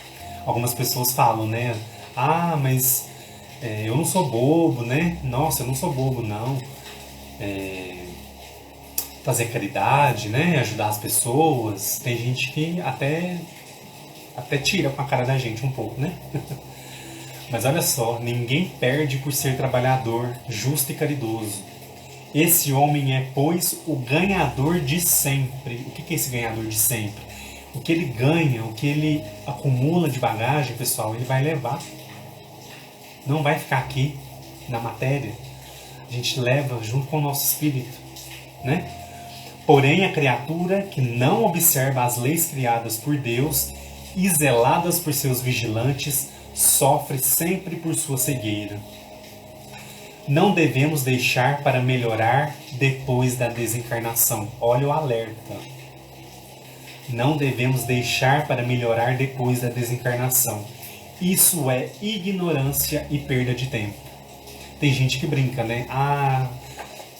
Algumas pessoas falam, né? Ah, mas eu não sou bobo, né? Nossa, eu não sou bobo, não. Fazer caridade, né? Ajudar as pessoas. Tem gente que até tira com a cara da gente um pouco, né? Mas olha só, ninguém perde por ser trabalhador, justo e caridoso. Esse homem é, pois, o ganhador de sempre. O que é esse ganhador de sempre? O que ele ganha, o que ele acumula de bagagem, pessoal, ele vai levar. Não vai ficar aqui na matéria. A gente leva junto com o nosso espírito, né? Porém, a criatura que não observa as leis criadas por Deus e zeladas por seus vigilantes, sofre sempre por sua cegueira. Não devemos deixar para melhorar depois da desencarnação. Olha o alerta. Não devemos deixar para melhorar depois da desencarnação. Isso é ignorância e perda de tempo. Tem gente que brinca, né? Ah,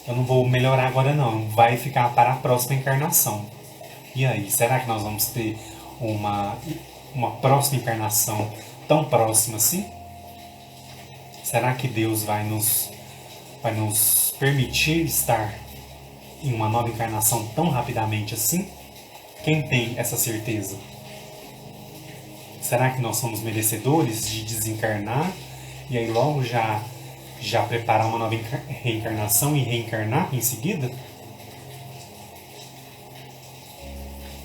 eu não vou melhorar agora não. Vai ficar para a próxima encarnação. E aí, será que nós vamos ter uma próxima encarnação tão próxima assim? Será que Deus vai nos permitir estar em uma nova encarnação tão rapidamente assim? Quem tem essa certeza? Será que nós somos merecedores de desencarnar e aí logo já preparar uma nova reencarnação e reencarnar em seguida?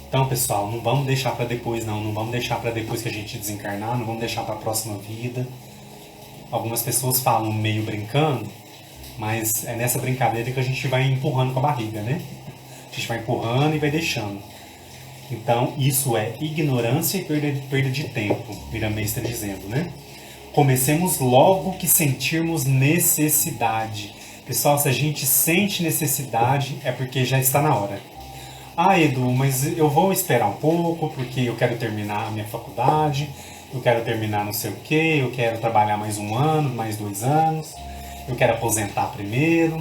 Então, pessoal, não vamos deixar para depois não vamos deixar para depois que a gente desencarnar, não vamos deixar para a próxima vida. Algumas pessoas falam meio brincando, mas é nessa brincadeira que a gente vai empurrando com a barriga, né? A gente vai empurrando e vai deixando. Então, isso é ignorância e perda de tempo, Miramê está dizendo, né? Comecemos logo que sentirmos necessidade. Pessoal, se a gente sente necessidade, é porque já está na hora. Ah, Edu, mas eu vou esperar um pouco, porque eu quero terminar a minha faculdade, eu quero terminar não sei o quê, eu quero trabalhar mais 1 ano, mais 2 anos, eu quero aposentar primeiro.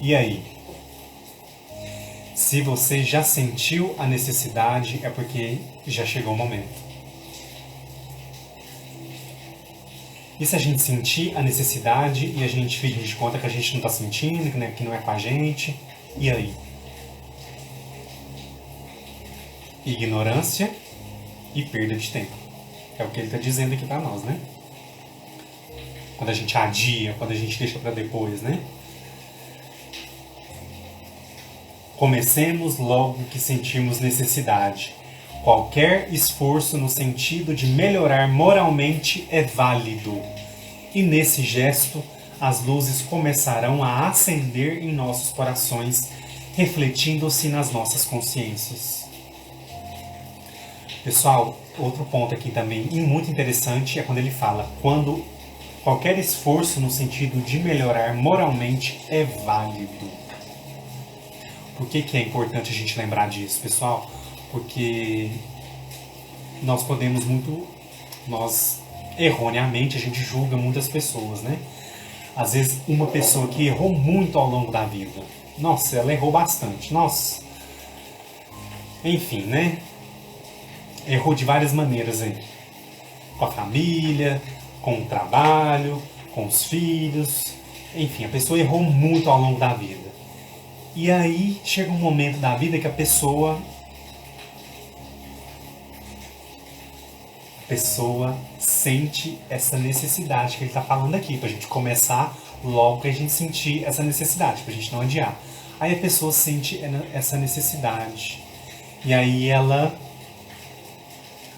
E aí? Se você já sentiu a necessidade, é porque já chegou o momento. E se a gente sentir a necessidade e a gente fingir de conta que a gente não está sentindo, que não é com a gente, e aí? Ignorância e perda de tempo. É o que ele está dizendo aqui para nós, né? Quando a gente adia, quando a gente deixa para depois, né? Comecemos logo que sentimos necessidade. Qualquer esforço no sentido de melhorar moralmente é válido. E nesse gesto, as luzes começarão a acender em nossos corações, refletindo-se nas nossas consciências. Pessoal, outro ponto aqui também e muito interessante é quando ele fala: quando qualquer esforço no sentido de melhorar moralmente é válido. Por que é importante a gente lembrar disso, pessoal? Porque nós podemos muito, nós erroneamente a gente julga muitas pessoas, né? Às vezes uma pessoa que errou muito ao longo da vida, nossa, ela errou bastante, nossa, enfim, né? Errou de várias maneiras aí, com a família, com o trabalho, com os filhos, enfim, a pessoa errou muito ao longo da vida. E aí chega um momento da vida que a pessoa sente essa necessidade que ele está falando aqui, para a gente começar logo que a gente sentir essa necessidade, para a gente não adiar. Aí a pessoa sente essa necessidade, e aí ela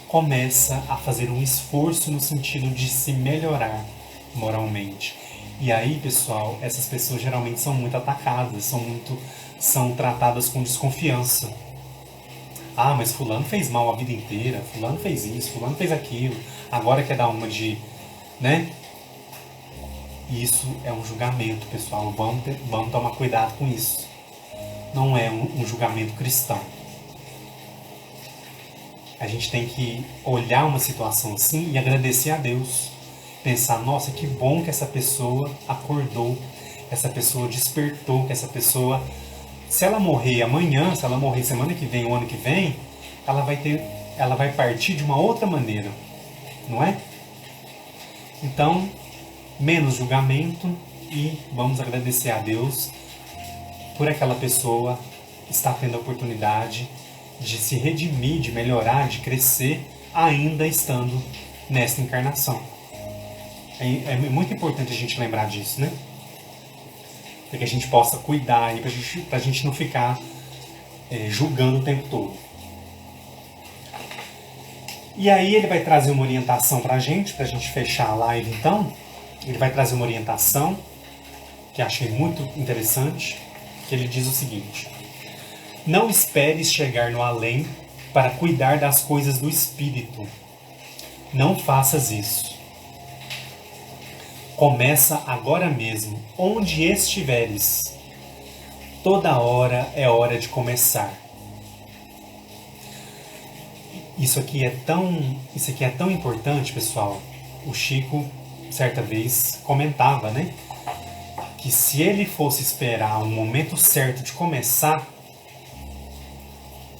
começa a fazer um esforço no sentido de se melhorar moralmente. E aí, pessoal, essas pessoas geralmente são muito atacadas, são tratadas com desconfiança. Ah, mas fulano fez mal a vida inteira, fulano fez isso, fulano fez aquilo, agora quer dar uma de, né? Isso é um julgamento, pessoal. Vamos tomar cuidado com isso. Não é um julgamento cristão. A gente tem que olhar uma situação assim e agradecer a Deus. Pensar, nossa, que bom que essa pessoa acordou, essa pessoa despertou, que essa pessoa, se ela morrer amanhã, se ela morrer semana que vem, o ano que vem, ela vai partir de uma outra maneira, não é? Então, menos julgamento e vamos agradecer a Deus por aquela pessoa estar tendo a oportunidade de se redimir, de melhorar, de crescer, ainda estando nesta encarnação. É muito importante a gente lembrar disso, né? Para que a gente possa cuidar e para a gente não ficar julgando o tempo todo. E aí ele vai trazer uma orientação para a gente fechar a live então. Ele vai trazer uma orientação que achei muito interessante, que ele diz o seguinte: não esperes chegar no além para cuidar das coisas do espírito. Não faças isso. Começa agora mesmo, onde estiveres. Toda hora é hora de começar. Isso aqui é tão importante, pessoal. O Chico, certa vez, comentava, né? Que se ele fosse esperar um momento certo de começar,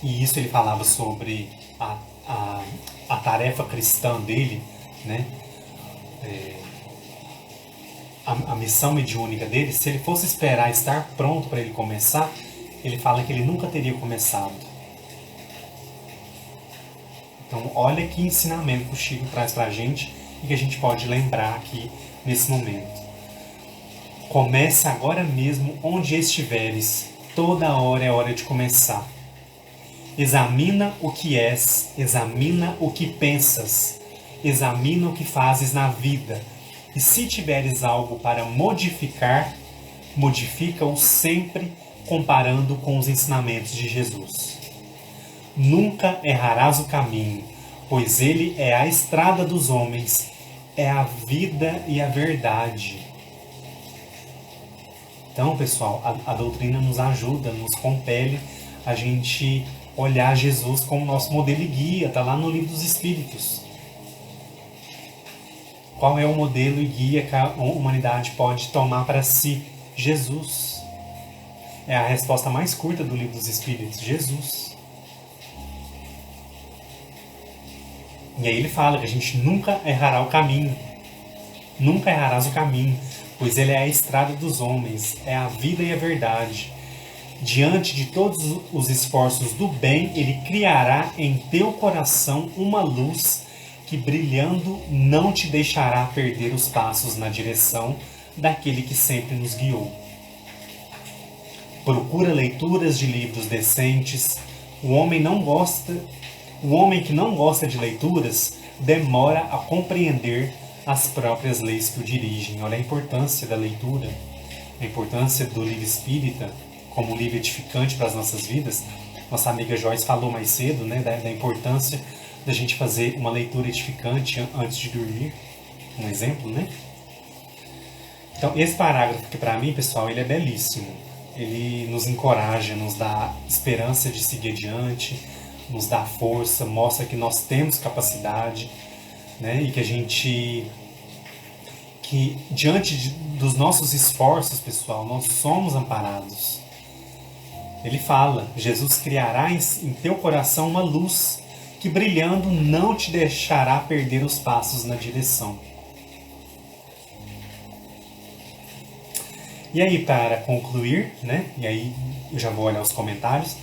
e isso ele falava sobre a tarefa cristã dele, né? A missão mediúnica dele, se ele fosse esperar estar pronto para ele começar, ele fala que ele nunca teria começado. Então, olha que ensinamento que o Chico traz para a gente e que a gente pode lembrar aqui nesse momento. Comece agora mesmo onde estiveres. Toda hora é hora de começar. Examina o que és, examina o que pensas, examina o que fazes na vida. E se tiveres algo para modificar, modifica-o sempre comparando com os ensinamentos de Jesus. Nunca errarás o caminho, pois ele é a estrada dos homens, é a vida e a verdade. Então, pessoal, a doutrina nos ajuda, nos compele a gente olhar Jesus como nosso modelo e guia, está lá no Livro dos Espíritos. Qual é o modelo e guia que a humanidade pode tomar para si? Jesus. É a resposta mais curta do Livro dos Espíritos, Jesus. E aí ele fala que a gente nunca errará o caminho. Nunca errarás o caminho, pois ele é a estrada dos homens, é a vida e a verdade. Diante de todos os esforços do bem, ele criará em teu coração uma luz que, brilhando, não te deixará perder os passos na direção daquele que sempre nos guiou. Procura leituras de livros decentes. O homem que não gosta de leituras demora a compreender as próprias leis que o dirigem. Olha a importância da leitura, a importância do livro espírita como um livro edificante para as nossas vidas. Nossa amiga Joyce falou mais cedo, né, da importância da gente fazer uma leitura edificante antes de dormir. Um exemplo, né? Então, esse parágrafo que para mim, pessoal, ele é belíssimo. Ele nos encoraja, nos dá esperança de seguir adiante, nos dá força, mostra que nós temos capacidade, né? E que diante dos nossos esforços, pessoal, nós somos amparados. Ele fala, Jesus criará em teu coração uma luz que brilhando não te deixará perder os passos na direção. E aí, para concluir, né? E aí eu já vou olhar os comentários.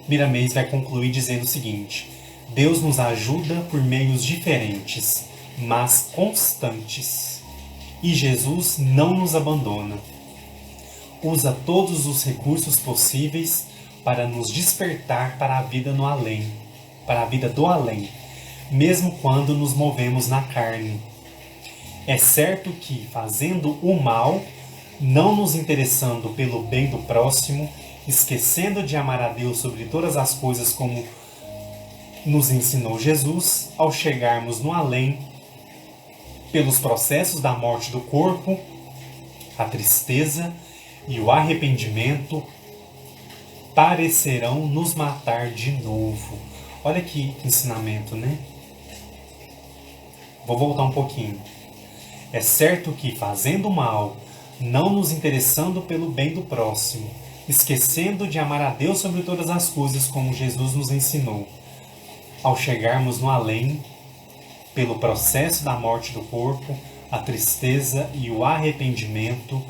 Miramês vai concluir dizendo o seguinte: Deus nos ajuda por meios diferentes, mas constantes. E Jesus não nos abandona. Usa todos os recursos possíveis para nos despertar para a vida no além, para a vida do além, mesmo quando nos movemos na carne. É certo que, fazendo o mal, não nos interessando pelo bem do próximo, esquecendo de amar a Deus sobre todas as coisas como nos ensinou Jesus, ao chegarmos no além, pelos processos da morte do corpo, a tristeza e o arrependimento parecerão nos matar de novo. Olha que ensinamento, né? Vou voltar um pouquinho. É certo que, fazendo mal, não nos interessando pelo bem do próximo, esquecendo de amar a Deus sobre todas as coisas como Jesus nos ensinou, ao chegarmos no além, pelo processo da morte do corpo, a tristeza e o arrependimento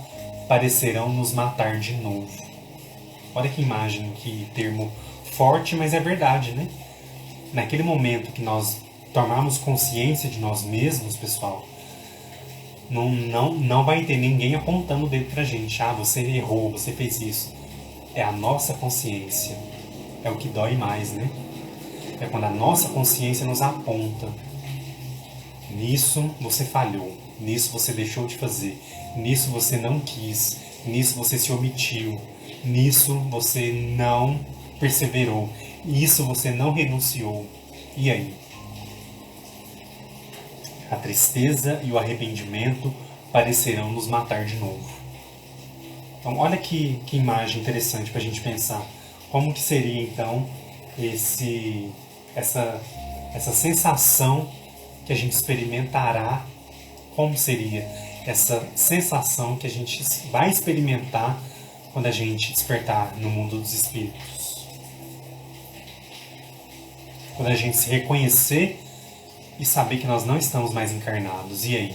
parecerão nos matar de novo. Olha que imagem, que termo forte, mas é verdade, né? Naquele momento que nós tomarmos consciência de nós mesmos, pessoal, não vai ter ninguém apontando o dedo pra gente. Ah, você errou, você fez isso. É a nossa consciência. É o que dói mais, né? É quando a nossa consciência nos aponta. Nisso você falhou. Nisso você deixou de fazer. Nisso você não quis. Nisso você se omitiu. Nisso você não perseverou. Isso você não renunciou. E aí? A tristeza e o arrependimento parecerão nos matar de novo. Então, olha que imagem interessante para a gente pensar. Como que seria, então, essa sensação que a gente experimentará? Como seria essa sensação que a gente vai experimentar quando a gente despertar no mundo dos espíritos? Quando a gente se reconhecer e saber que nós não estamos mais encarnados. E aí?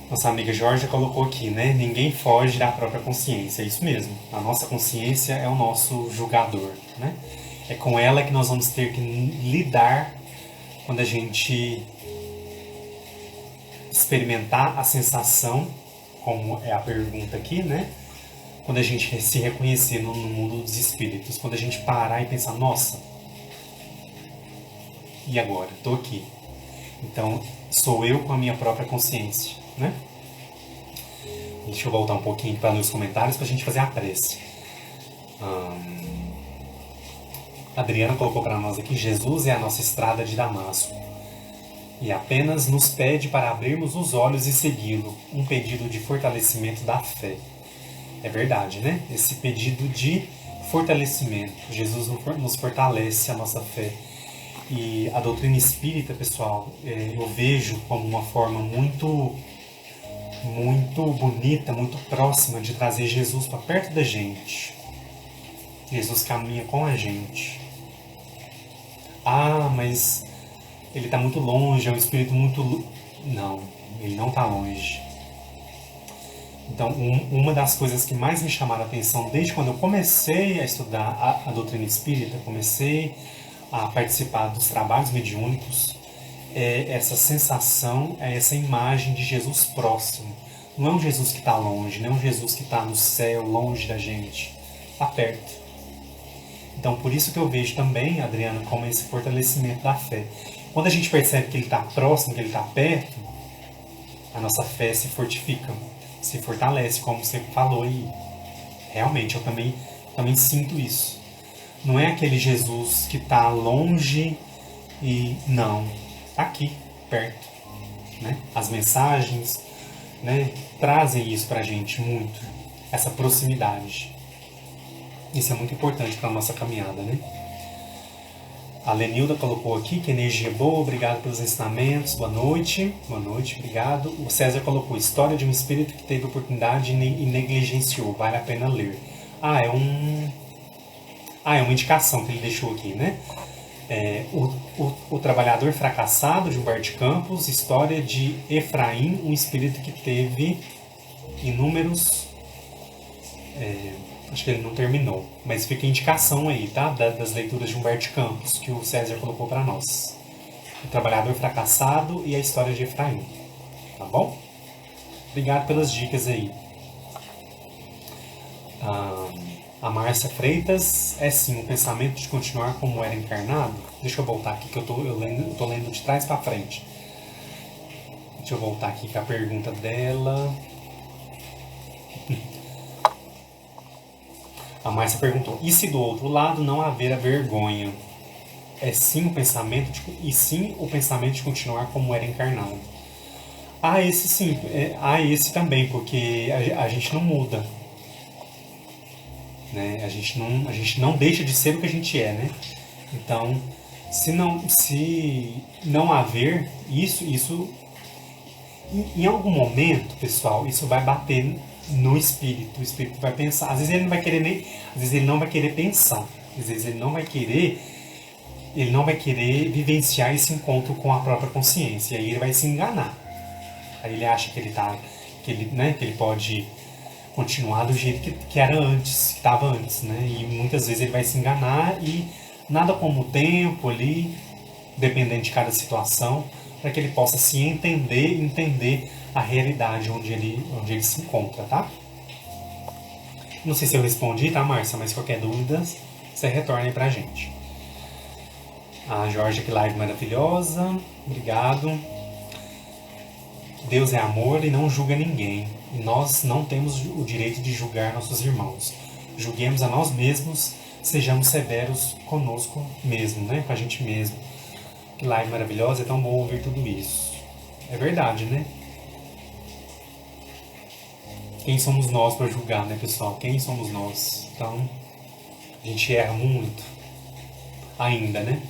Nossa amiga Georgia colocou aqui, né? Ninguém foge da própria consciência. É isso mesmo. A nossa consciência é o nosso julgador, né? É com ela que nós vamos ter que lidar quando a gente experimentar a sensação, como é a pergunta aqui, né? Quando a gente se reconhecer no mundo dos espíritos. Quando a gente parar e pensar, nossa, e agora? Estou aqui. Então, sou eu com a minha própria consciência, né? Deixa eu voltar um pouquinho para ler os comentários para a gente fazer a prece. A Adriana colocou para nós aqui: Jesus é a nossa estrada de Damasco e apenas nos pede para abrirmos os olhos e segui-lo. Um pedido de fortalecimento da fé. É verdade, né? Esse pedido de fortalecimento. Jesus nos fortalece a nossa fé. E a doutrina espírita, pessoal, eu vejo como uma forma muito bonita, muito próxima de trazer Jesus para perto da gente. Jesus caminha com a gente. Ah, mas ele está muito longe, é um espírito muito... Não, ele não está longe. Então, uma das coisas que mais me chamaram a atenção desde quando eu comecei a estudar a doutrina espírita, comecei a participar dos trabalhos mediúnicos, é essa sensação, é essa imagem de Jesus próximo. Não é um Jesus que está longe, não é um Jesus que está no céu, longe da gente, está perto. Então, por isso que eu vejo também, Adriana, como esse fortalecimento da fé. Quando a gente percebe que ele está próximo, que ele está perto, a nossa fé se fortifica, se fortalece, como você falou aí. Realmente, eu também sinto isso. Não é aquele Jesus que está longe e... Não, está aqui, perto. Né? As mensagens, né, trazem isso para a gente muito, essa proximidade. Isso é muito importante para a nossa caminhada, né? A Lenilda colocou aqui que energia boa, obrigado pelos ensinamentos, boa noite, obrigado. O César colocou história de um espírito que teve oportunidade e negligenciou, vale a pena ler. É uma indicação que ele deixou aqui, né? O trabalhador fracassado de Humberto Campos, história de Efraim, um espírito que teve inúmeros... acho que ele não terminou, mas fica a indicação aí, tá? Das leituras de Humberto Campos, que o César colocou para nós. O trabalhador fracassado e a história de Efraim. Tá bom? Obrigado pelas dicas aí. A Márcia Freitas, é sim, o pensamento de continuar como era encarnado. Deixa eu voltar aqui, que eu tô lendo de trás para frente. Deixa eu voltar aqui com a pergunta dela. A Márcia perguntou, e se do outro lado não haver a vergonha? E sim o pensamento de continuar como era encarnado. Esse sim, esse também, porque a gente não muda. Né? A gente não deixa de ser o que a gente é, né? Então, se não haver isso em algum momento, pessoal, isso vai bater no espírito. O espírito vai pensar, às vezes ele não vai querer pensar, às vezes ele não vai querer vivenciar esse encontro com a própria consciência, e aí ele vai se enganar. Aí ele acha que ele pode continuar do jeito que era antes, que estava antes, né? E muitas vezes ele vai se enganar e nada como o tempo ali, dependendo de cada situação, para que ele possa se entender a realidade onde ele se encontra, tá? Não sei se eu respondi, tá, Márcia? Mas qualquer dúvida, você retorna aí pra gente. A Jorge, que live maravilhosa. Obrigado. Deus é amor e não julga ninguém. E nós não temos o direito de julgar nossos irmãos. Julguemos a nós mesmos, sejamos severos conosco mesmo, né? Com a gente mesmo. Que live maravilhosa, é tão bom ouvir tudo isso. É verdade, né? Quem somos nós para julgar, né, pessoal? Quem somos nós? Então, a gente erra muito. Ainda, né?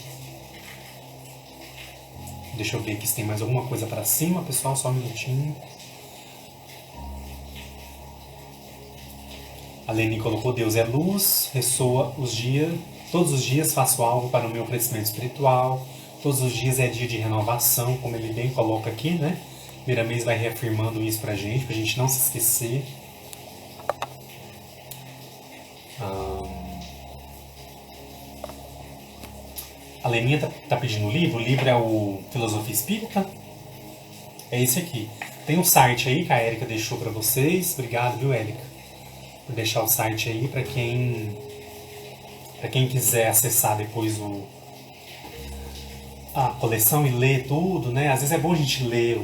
Deixa eu ver aqui se tem mais alguma coisa para cima, pessoal, só um minutinho. A Leni colocou, Deus é luz, ressoa todos os dias faço algo para o meu crescimento espiritual, todos os dias é dia de renovação, como ele bem coloca aqui, né? Miramês vai reafirmando isso pra gente não se esquecer. A Leninha tá pedindo o livro é o Filosofia Espírita, é esse aqui. Tem um site aí que a Érica deixou para vocês, obrigado, viu, Érica, por deixar o site aí para quem quiser acessar depois a coleção e ler tudo, né? Às vezes é bom a gente ler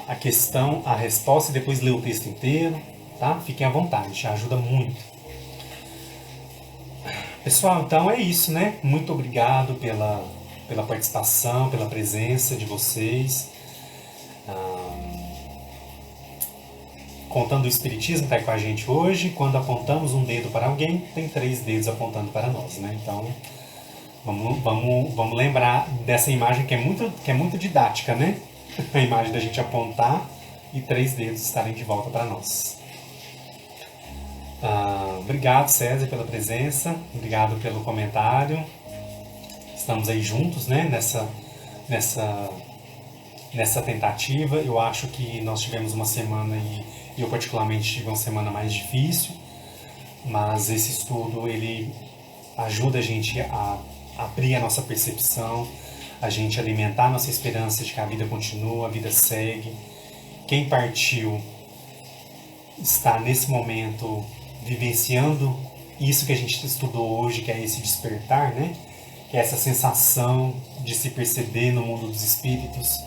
a questão, a resposta e depois ler o texto inteiro, tá? Fiquem à vontade, ajuda muito. Pessoal, então é isso, né? Muito obrigado pela participação, pela presença de vocês. Contando o Espiritismo está aí com a gente hoje. Quando apontamos um dedo para alguém, tem 3 dedos apontando para nós, né? Então, vamos lembrar dessa imagem que é muito didática, né? A imagem da gente apontar e 3 dedos estarem de volta para nós. Obrigado, César, pela presença. Obrigado pelo comentário. Estamos aí juntos, né? Nessa tentativa. Eu acho que nós tivemos uma semana e eu particularmente tive uma semana mais difícil, mas esse estudo ele ajuda a gente a abrir a nossa percepção, a gente alimentar a nossa esperança de que a vida continua, a vida segue. Quem partiu está nesse momento vivenciando isso que a gente estudou hoje, que é esse despertar, né? Que é essa sensação de se perceber no mundo dos espíritos.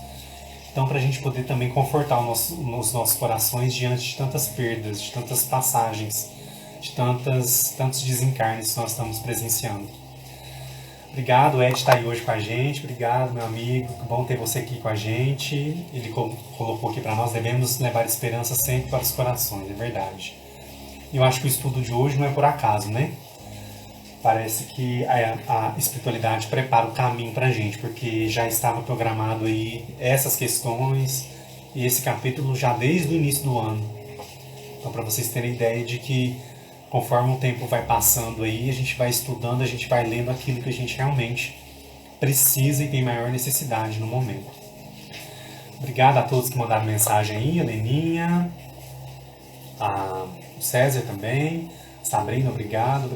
Então, para a gente poder também confortar os nossos corações diante de tantas perdas, de tantas passagens, de tantos desencarnes que nós estamos presenciando. Obrigado, o Ed está aí hoje com a gente. Obrigado, meu amigo. Que bom ter você aqui com a gente. Ele colocou aqui para nós, devemos levar esperança sempre para os corações, é verdade. Eu acho que o estudo de hoje não é por acaso, né? Parece que a espiritualidade prepara o caminho para a gente, porque já estava programado aí essas questões e esse capítulo já desde o início do ano. Então, para vocês terem ideia de que conforme o tempo vai passando aí, a gente vai estudando, a gente vai lendo aquilo que a gente realmente precisa e tem maior necessidade no momento. Obrigado a todos que mandaram mensagem aí, a Leninha, o César também, Sabrina, obrigado,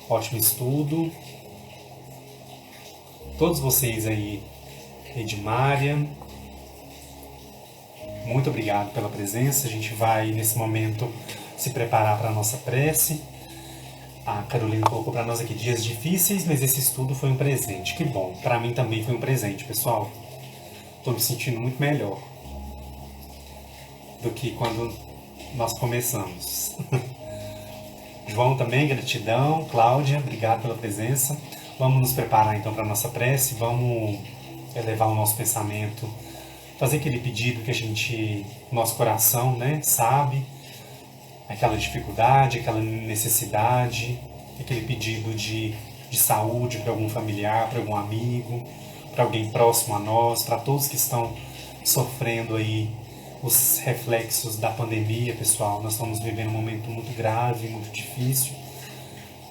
ótimo estudo. Todos vocês aí, Edmária, muito obrigado pela presença. A gente vai, nesse momento, se preparar para a nossa prece. A Carolina colocou para nós aqui dias difíceis, mas esse estudo foi um presente. Que bom, para mim também foi um presente, pessoal. Estou me sentindo muito melhor do que quando nós começamos. João também, gratidão. Cláudia, obrigado pela presença. Vamos nos preparar então para a nossa prece, vamos elevar o nosso pensamento, fazer aquele pedido que a gente, nosso coração, né, sabe, aquela dificuldade, aquela necessidade, aquele pedido de saúde para algum familiar, para algum amigo, para alguém próximo a nós, para todos que estão sofrendo aí os reflexos da pandemia, pessoal. Nós estamos vivendo um momento muito grave, muito difícil,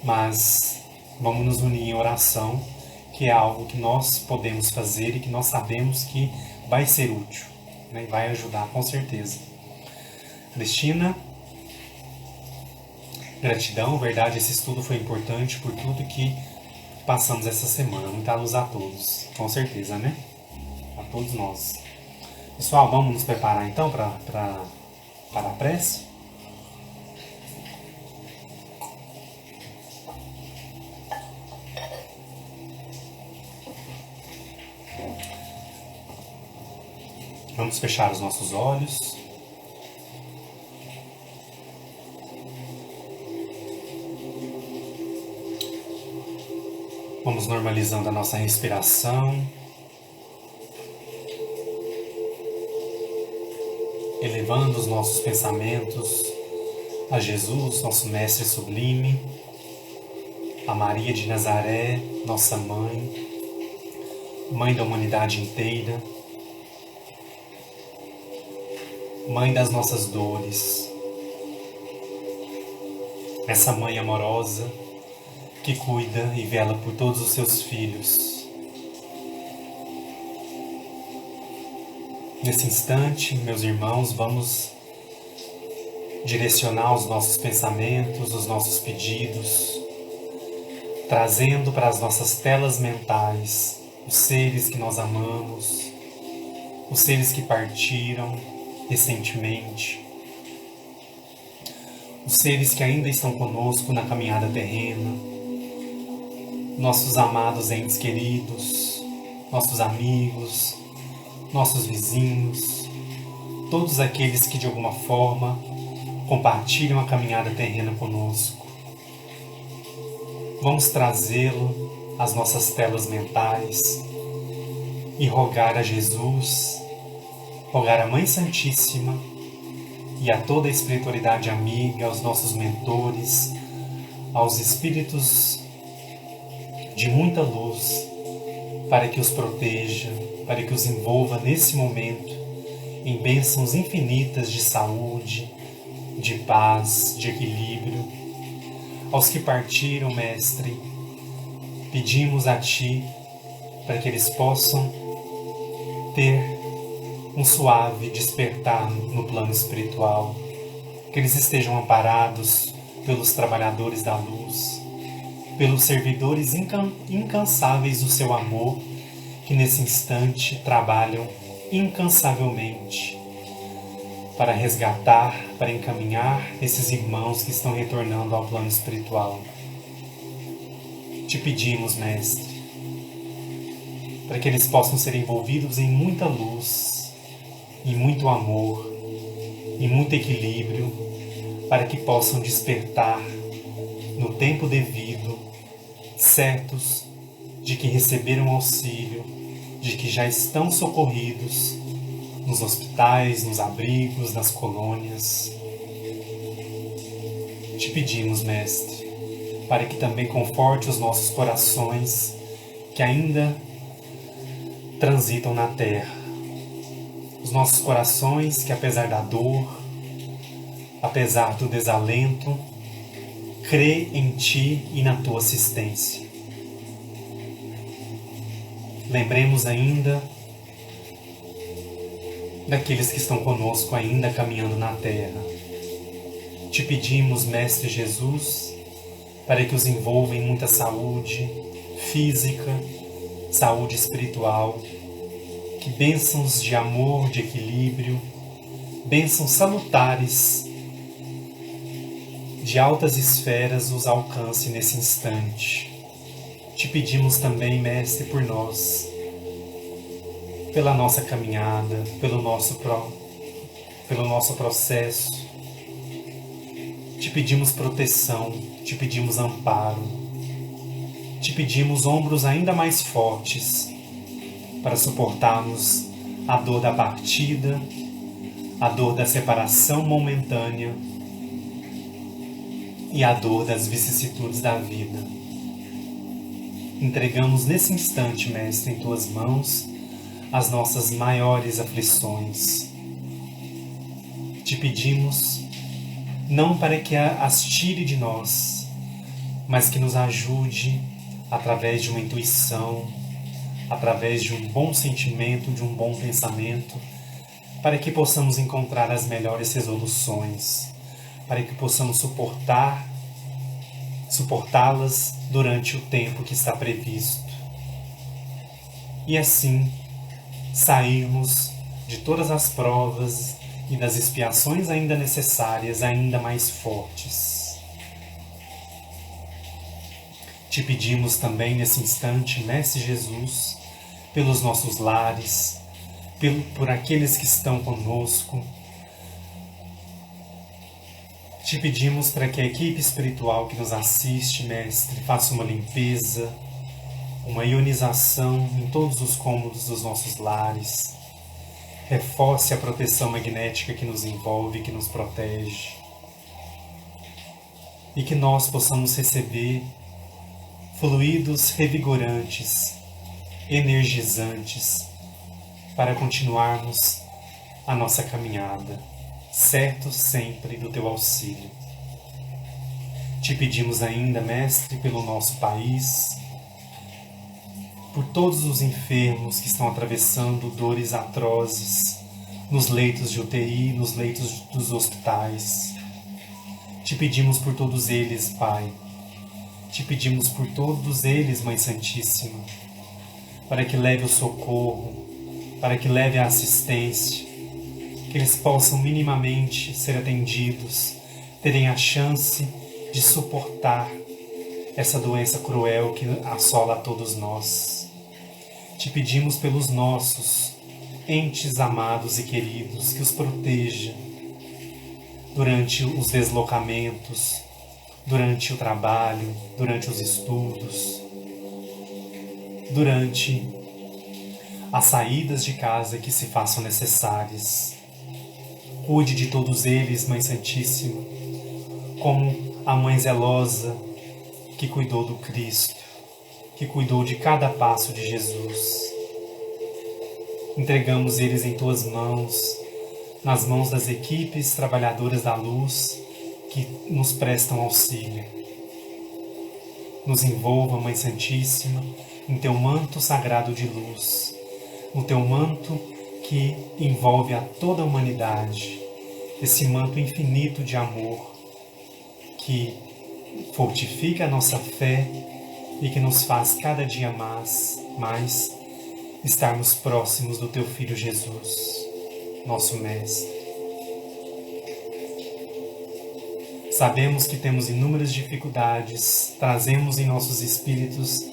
mas vamos nos unir em oração, que é algo que nós podemos fazer e que nós sabemos que vai ser útil, né? E vai ajudar com certeza. Cristina, gratidão, verdade, esse estudo foi importante por tudo que passamos essa semana. Muita luz a todos, com certeza, né? A todos nós. Pessoal, vamos nos preparar então para a prece? Vamos fechar os nossos olhos. Vamos normalizando a nossa respiração. Elevando os nossos pensamentos a Jesus, nosso Mestre Sublime, a Maria de Nazaré, nossa Mãe, Mãe da humanidade inteira, Mãe das nossas dores, essa Mãe amorosa que cuida e vela por todos os seus filhos. Nesse instante, meus irmãos, vamos direcionar os nossos pensamentos, os nossos pedidos, trazendo para as nossas telas mentais os seres que nós amamos, os seres que partiram recentemente, os seres que ainda estão conosco na caminhada terrena, nossos amados entes queridos, nossos amigos, nossos vizinhos, todos aqueles que de alguma forma compartilham a caminhada terrena conosco. Vamos trazê-lo às nossas telas mentais e rogar a Jesus, rogar a Mãe Santíssima e a toda a espiritualidade amiga, aos nossos mentores, aos espíritos de muita luz, para que os proteja, para que os envolva nesse momento em bênçãos infinitas de saúde, de paz, de equilíbrio. Aos que partiram, Mestre, pedimos a Ti para que eles possam ter um suave despertar no plano espiritual, que eles estejam amparados pelos trabalhadores da luz, pelos servidores incansáveis do Seu amor, que nesse instante trabalham incansavelmente para resgatar, para encaminhar esses irmãos que estão retornando ao plano espiritual. Te pedimos, Mestre, para que eles possam ser envolvidos em muita luz, em muito amor, em muito equilíbrio, para que possam despertar no tempo devido, certos de que receberam auxílio, de que já estão socorridos nos hospitais, nos abrigos, nas colônias. Te pedimos, Mestre, para que também conforte os nossos corações que ainda transitam na terra. Os nossos corações que, apesar da dor, apesar do desalento, crê em Ti e na Tua assistência. Lembremos ainda daqueles que estão conosco ainda caminhando na terra. Te pedimos, Mestre Jesus, para que os envolva em muita saúde física, saúde espiritual, que bênçãos de amor, de equilíbrio, bênçãos salutares de altas esferas os alcance nesse instante. Te pedimos também, Mestre, por nós, pela nossa caminhada, pelo nosso processo. Te pedimos proteção, te pedimos amparo, te pedimos ombros ainda mais fortes para suportarmos a dor da partida, a dor da separação momentânea e a dor das vicissitudes da vida. Entregamos nesse instante, Mestre, em Tuas mãos as nossas maiores aflições. Te pedimos não para que as tire de nós, mas que nos ajude através de uma intuição, através de um bom sentimento, de um bom pensamento, para que possamos encontrar as melhores resoluções, para que possamos suportá-las durante o tempo que está previsto. E assim, sairmos de todas as provas e das expiações ainda necessárias, ainda mais fortes. Te pedimos também nesse instante, Mestre Jesus, pelos nossos lares, por aqueles que estão conosco. Te pedimos para que a equipe espiritual que nos assiste, Mestre, faça uma limpeza, uma ionização em todos os cômodos dos nossos lares, reforce a proteção magnética que nos envolve, que nos protege, e que nós possamos receber fluidos revigorantes, energizantes, para continuarmos a nossa caminhada, certos sempre do Teu auxílio. Te pedimos ainda, Mestre, pelo nosso país, por todos os enfermos que estão atravessando dores atrozes nos leitos de UTI, nos leitos dos hospitais. Te pedimos por todos eles, Pai. Te pedimos por todos eles, Mãe Santíssima, para que leve o socorro, para que leve a assistência, que eles possam minimamente ser atendidos, terem a chance de suportar essa doença cruel que assola a todos nós. Te pedimos pelos nossos entes amados e queridos, que os proteja durante os deslocamentos, durante o trabalho, durante os estudos, durante as saídas de casa que se façam necessárias. Cuide de todos eles, Mãe Santíssima, como a Mãe zelosa que cuidou do Cristo, que cuidou de cada passo de Jesus. Entregamos eles em Tuas mãos, nas mãos das equipes trabalhadoras da luz que nos prestam auxílio. Nos envolva, Mãe Santíssima, em Teu manto sagrado de luz, no Teu manto que envolve a toda a humanidade, esse manto infinito de amor que fortifica a nossa fé e que nos faz cada dia mais estarmos próximos do Teu Filho Jesus, nosso Mestre. Sabemos que temos inúmeras dificuldades, trazemos em nossos espíritos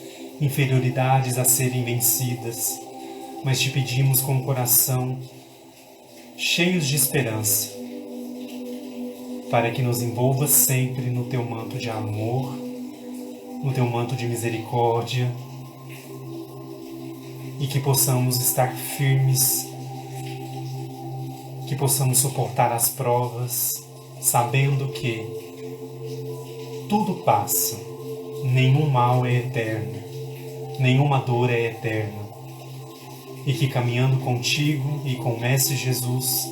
inferioridades a serem vencidas, mas Te pedimos com o coração cheios de esperança, para que nos envolva sempre no Teu manto de amor, no Teu manto de misericórdia, e que possamos estar firmes, que possamos suportar as provas, sabendo que tudo passa, nenhum mal é eterno, nenhuma dor é eterna, e que caminhando contigo e com o Mestre Jesus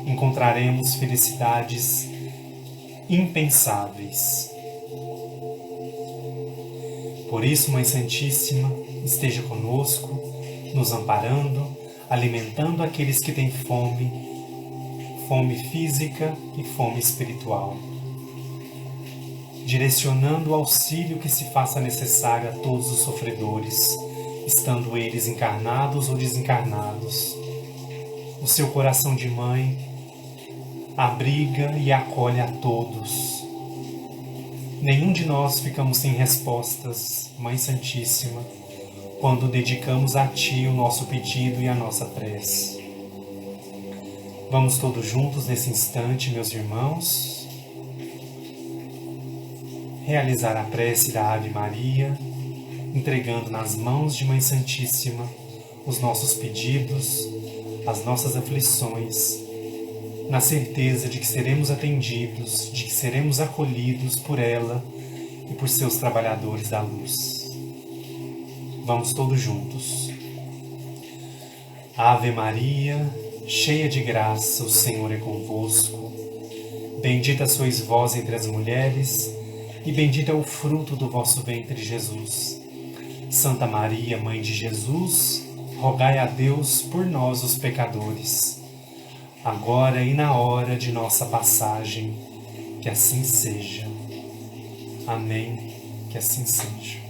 encontraremos felicidades impensáveis. Por isso, Mãe Santíssima, esteja conosco, nos amparando, alimentando aqueles que têm fome, fome física e fome espiritual, direcionando o auxílio que se faça necessário a todos os sofredores, estando eles encarnados ou desencarnados. O seu coração de mãe abriga e acolhe a todos. Nenhum de nós ficamos sem respostas, Mãe Santíssima, quando dedicamos a Ti o nosso pedido e a nossa prece. Vamos todos juntos nesse instante, meus irmãos, realizar a prece da Ave Maria, entregando nas mãos de Mãe Santíssima os nossos pedidos, as nossas aflições, na certeza de que seremos atendidos, de que seremos acolhidos por ela e por seus trabalhadores da luz. Vamos todos juntos. Ave Maria, cheia de graça, o Senhor é convosco. Bendita sois vós entre as mulheres, e bendito é o fruto do vosso ventre, Jesus. Santa Maria, Mãe de Jesus, rogai a Deus por nós, os pecadores, agora e na hora de nossa passagem. Que assim seja. Amém. Que assim seja.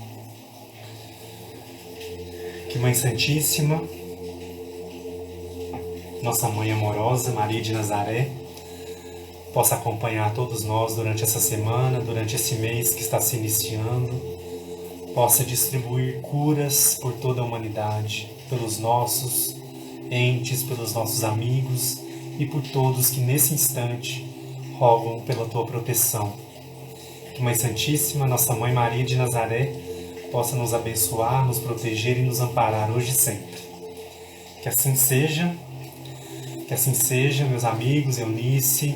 Que Mãe Santíssima, nossa Mãe amorosa, Maria de Nazaré, possa acompanhar todos nós durante essa semana, durante esse mês que está se iniciando, possa distribuir curas por toda a humanidade, pelos nossos entes, pelos nossos amigos e por todos que nesse instante rogam pela Tua proteção. Que Mãe Santíssima, nossa Mãe Maria de Nazaré, possa nos abençoar, nos proteger e nos amparar hoje e sempre. Que assim seja, meus amigos, Eunice,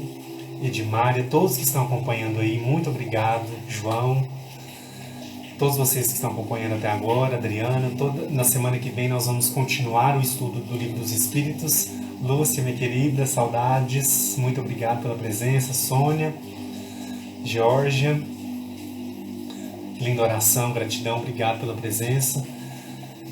Edmária, todos que estão acompanhando aí, muito obrigado, João, todos vocês que estão acompanhando até agora, Adriana, na semana que vem nós vamos continuar o estudo do Livro dos Espíritos. Lúcia, minha querida, saudades, muito obrigado pela presença, Sônia, Geórgia, linda oração, gratidão, obrigado pela presença.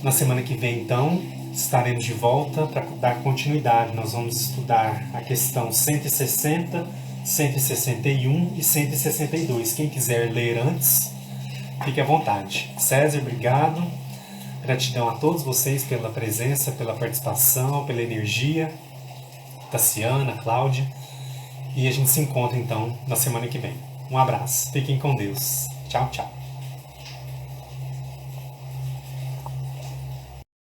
Na semana que vem, então, estaremos de volta para dar continuidade. Nós vamos estudar a questão 160, 161 e 162. Quem quiser ler antes, fique à vontade. César, obrigado. Gratidão a todos vocês pela presença, pela participação, pela energia. Tassiana, Cláudia. E a gente se encontra, então, na semana que vem. Um abraço. Fiquem com Deus. Tchau, tchau.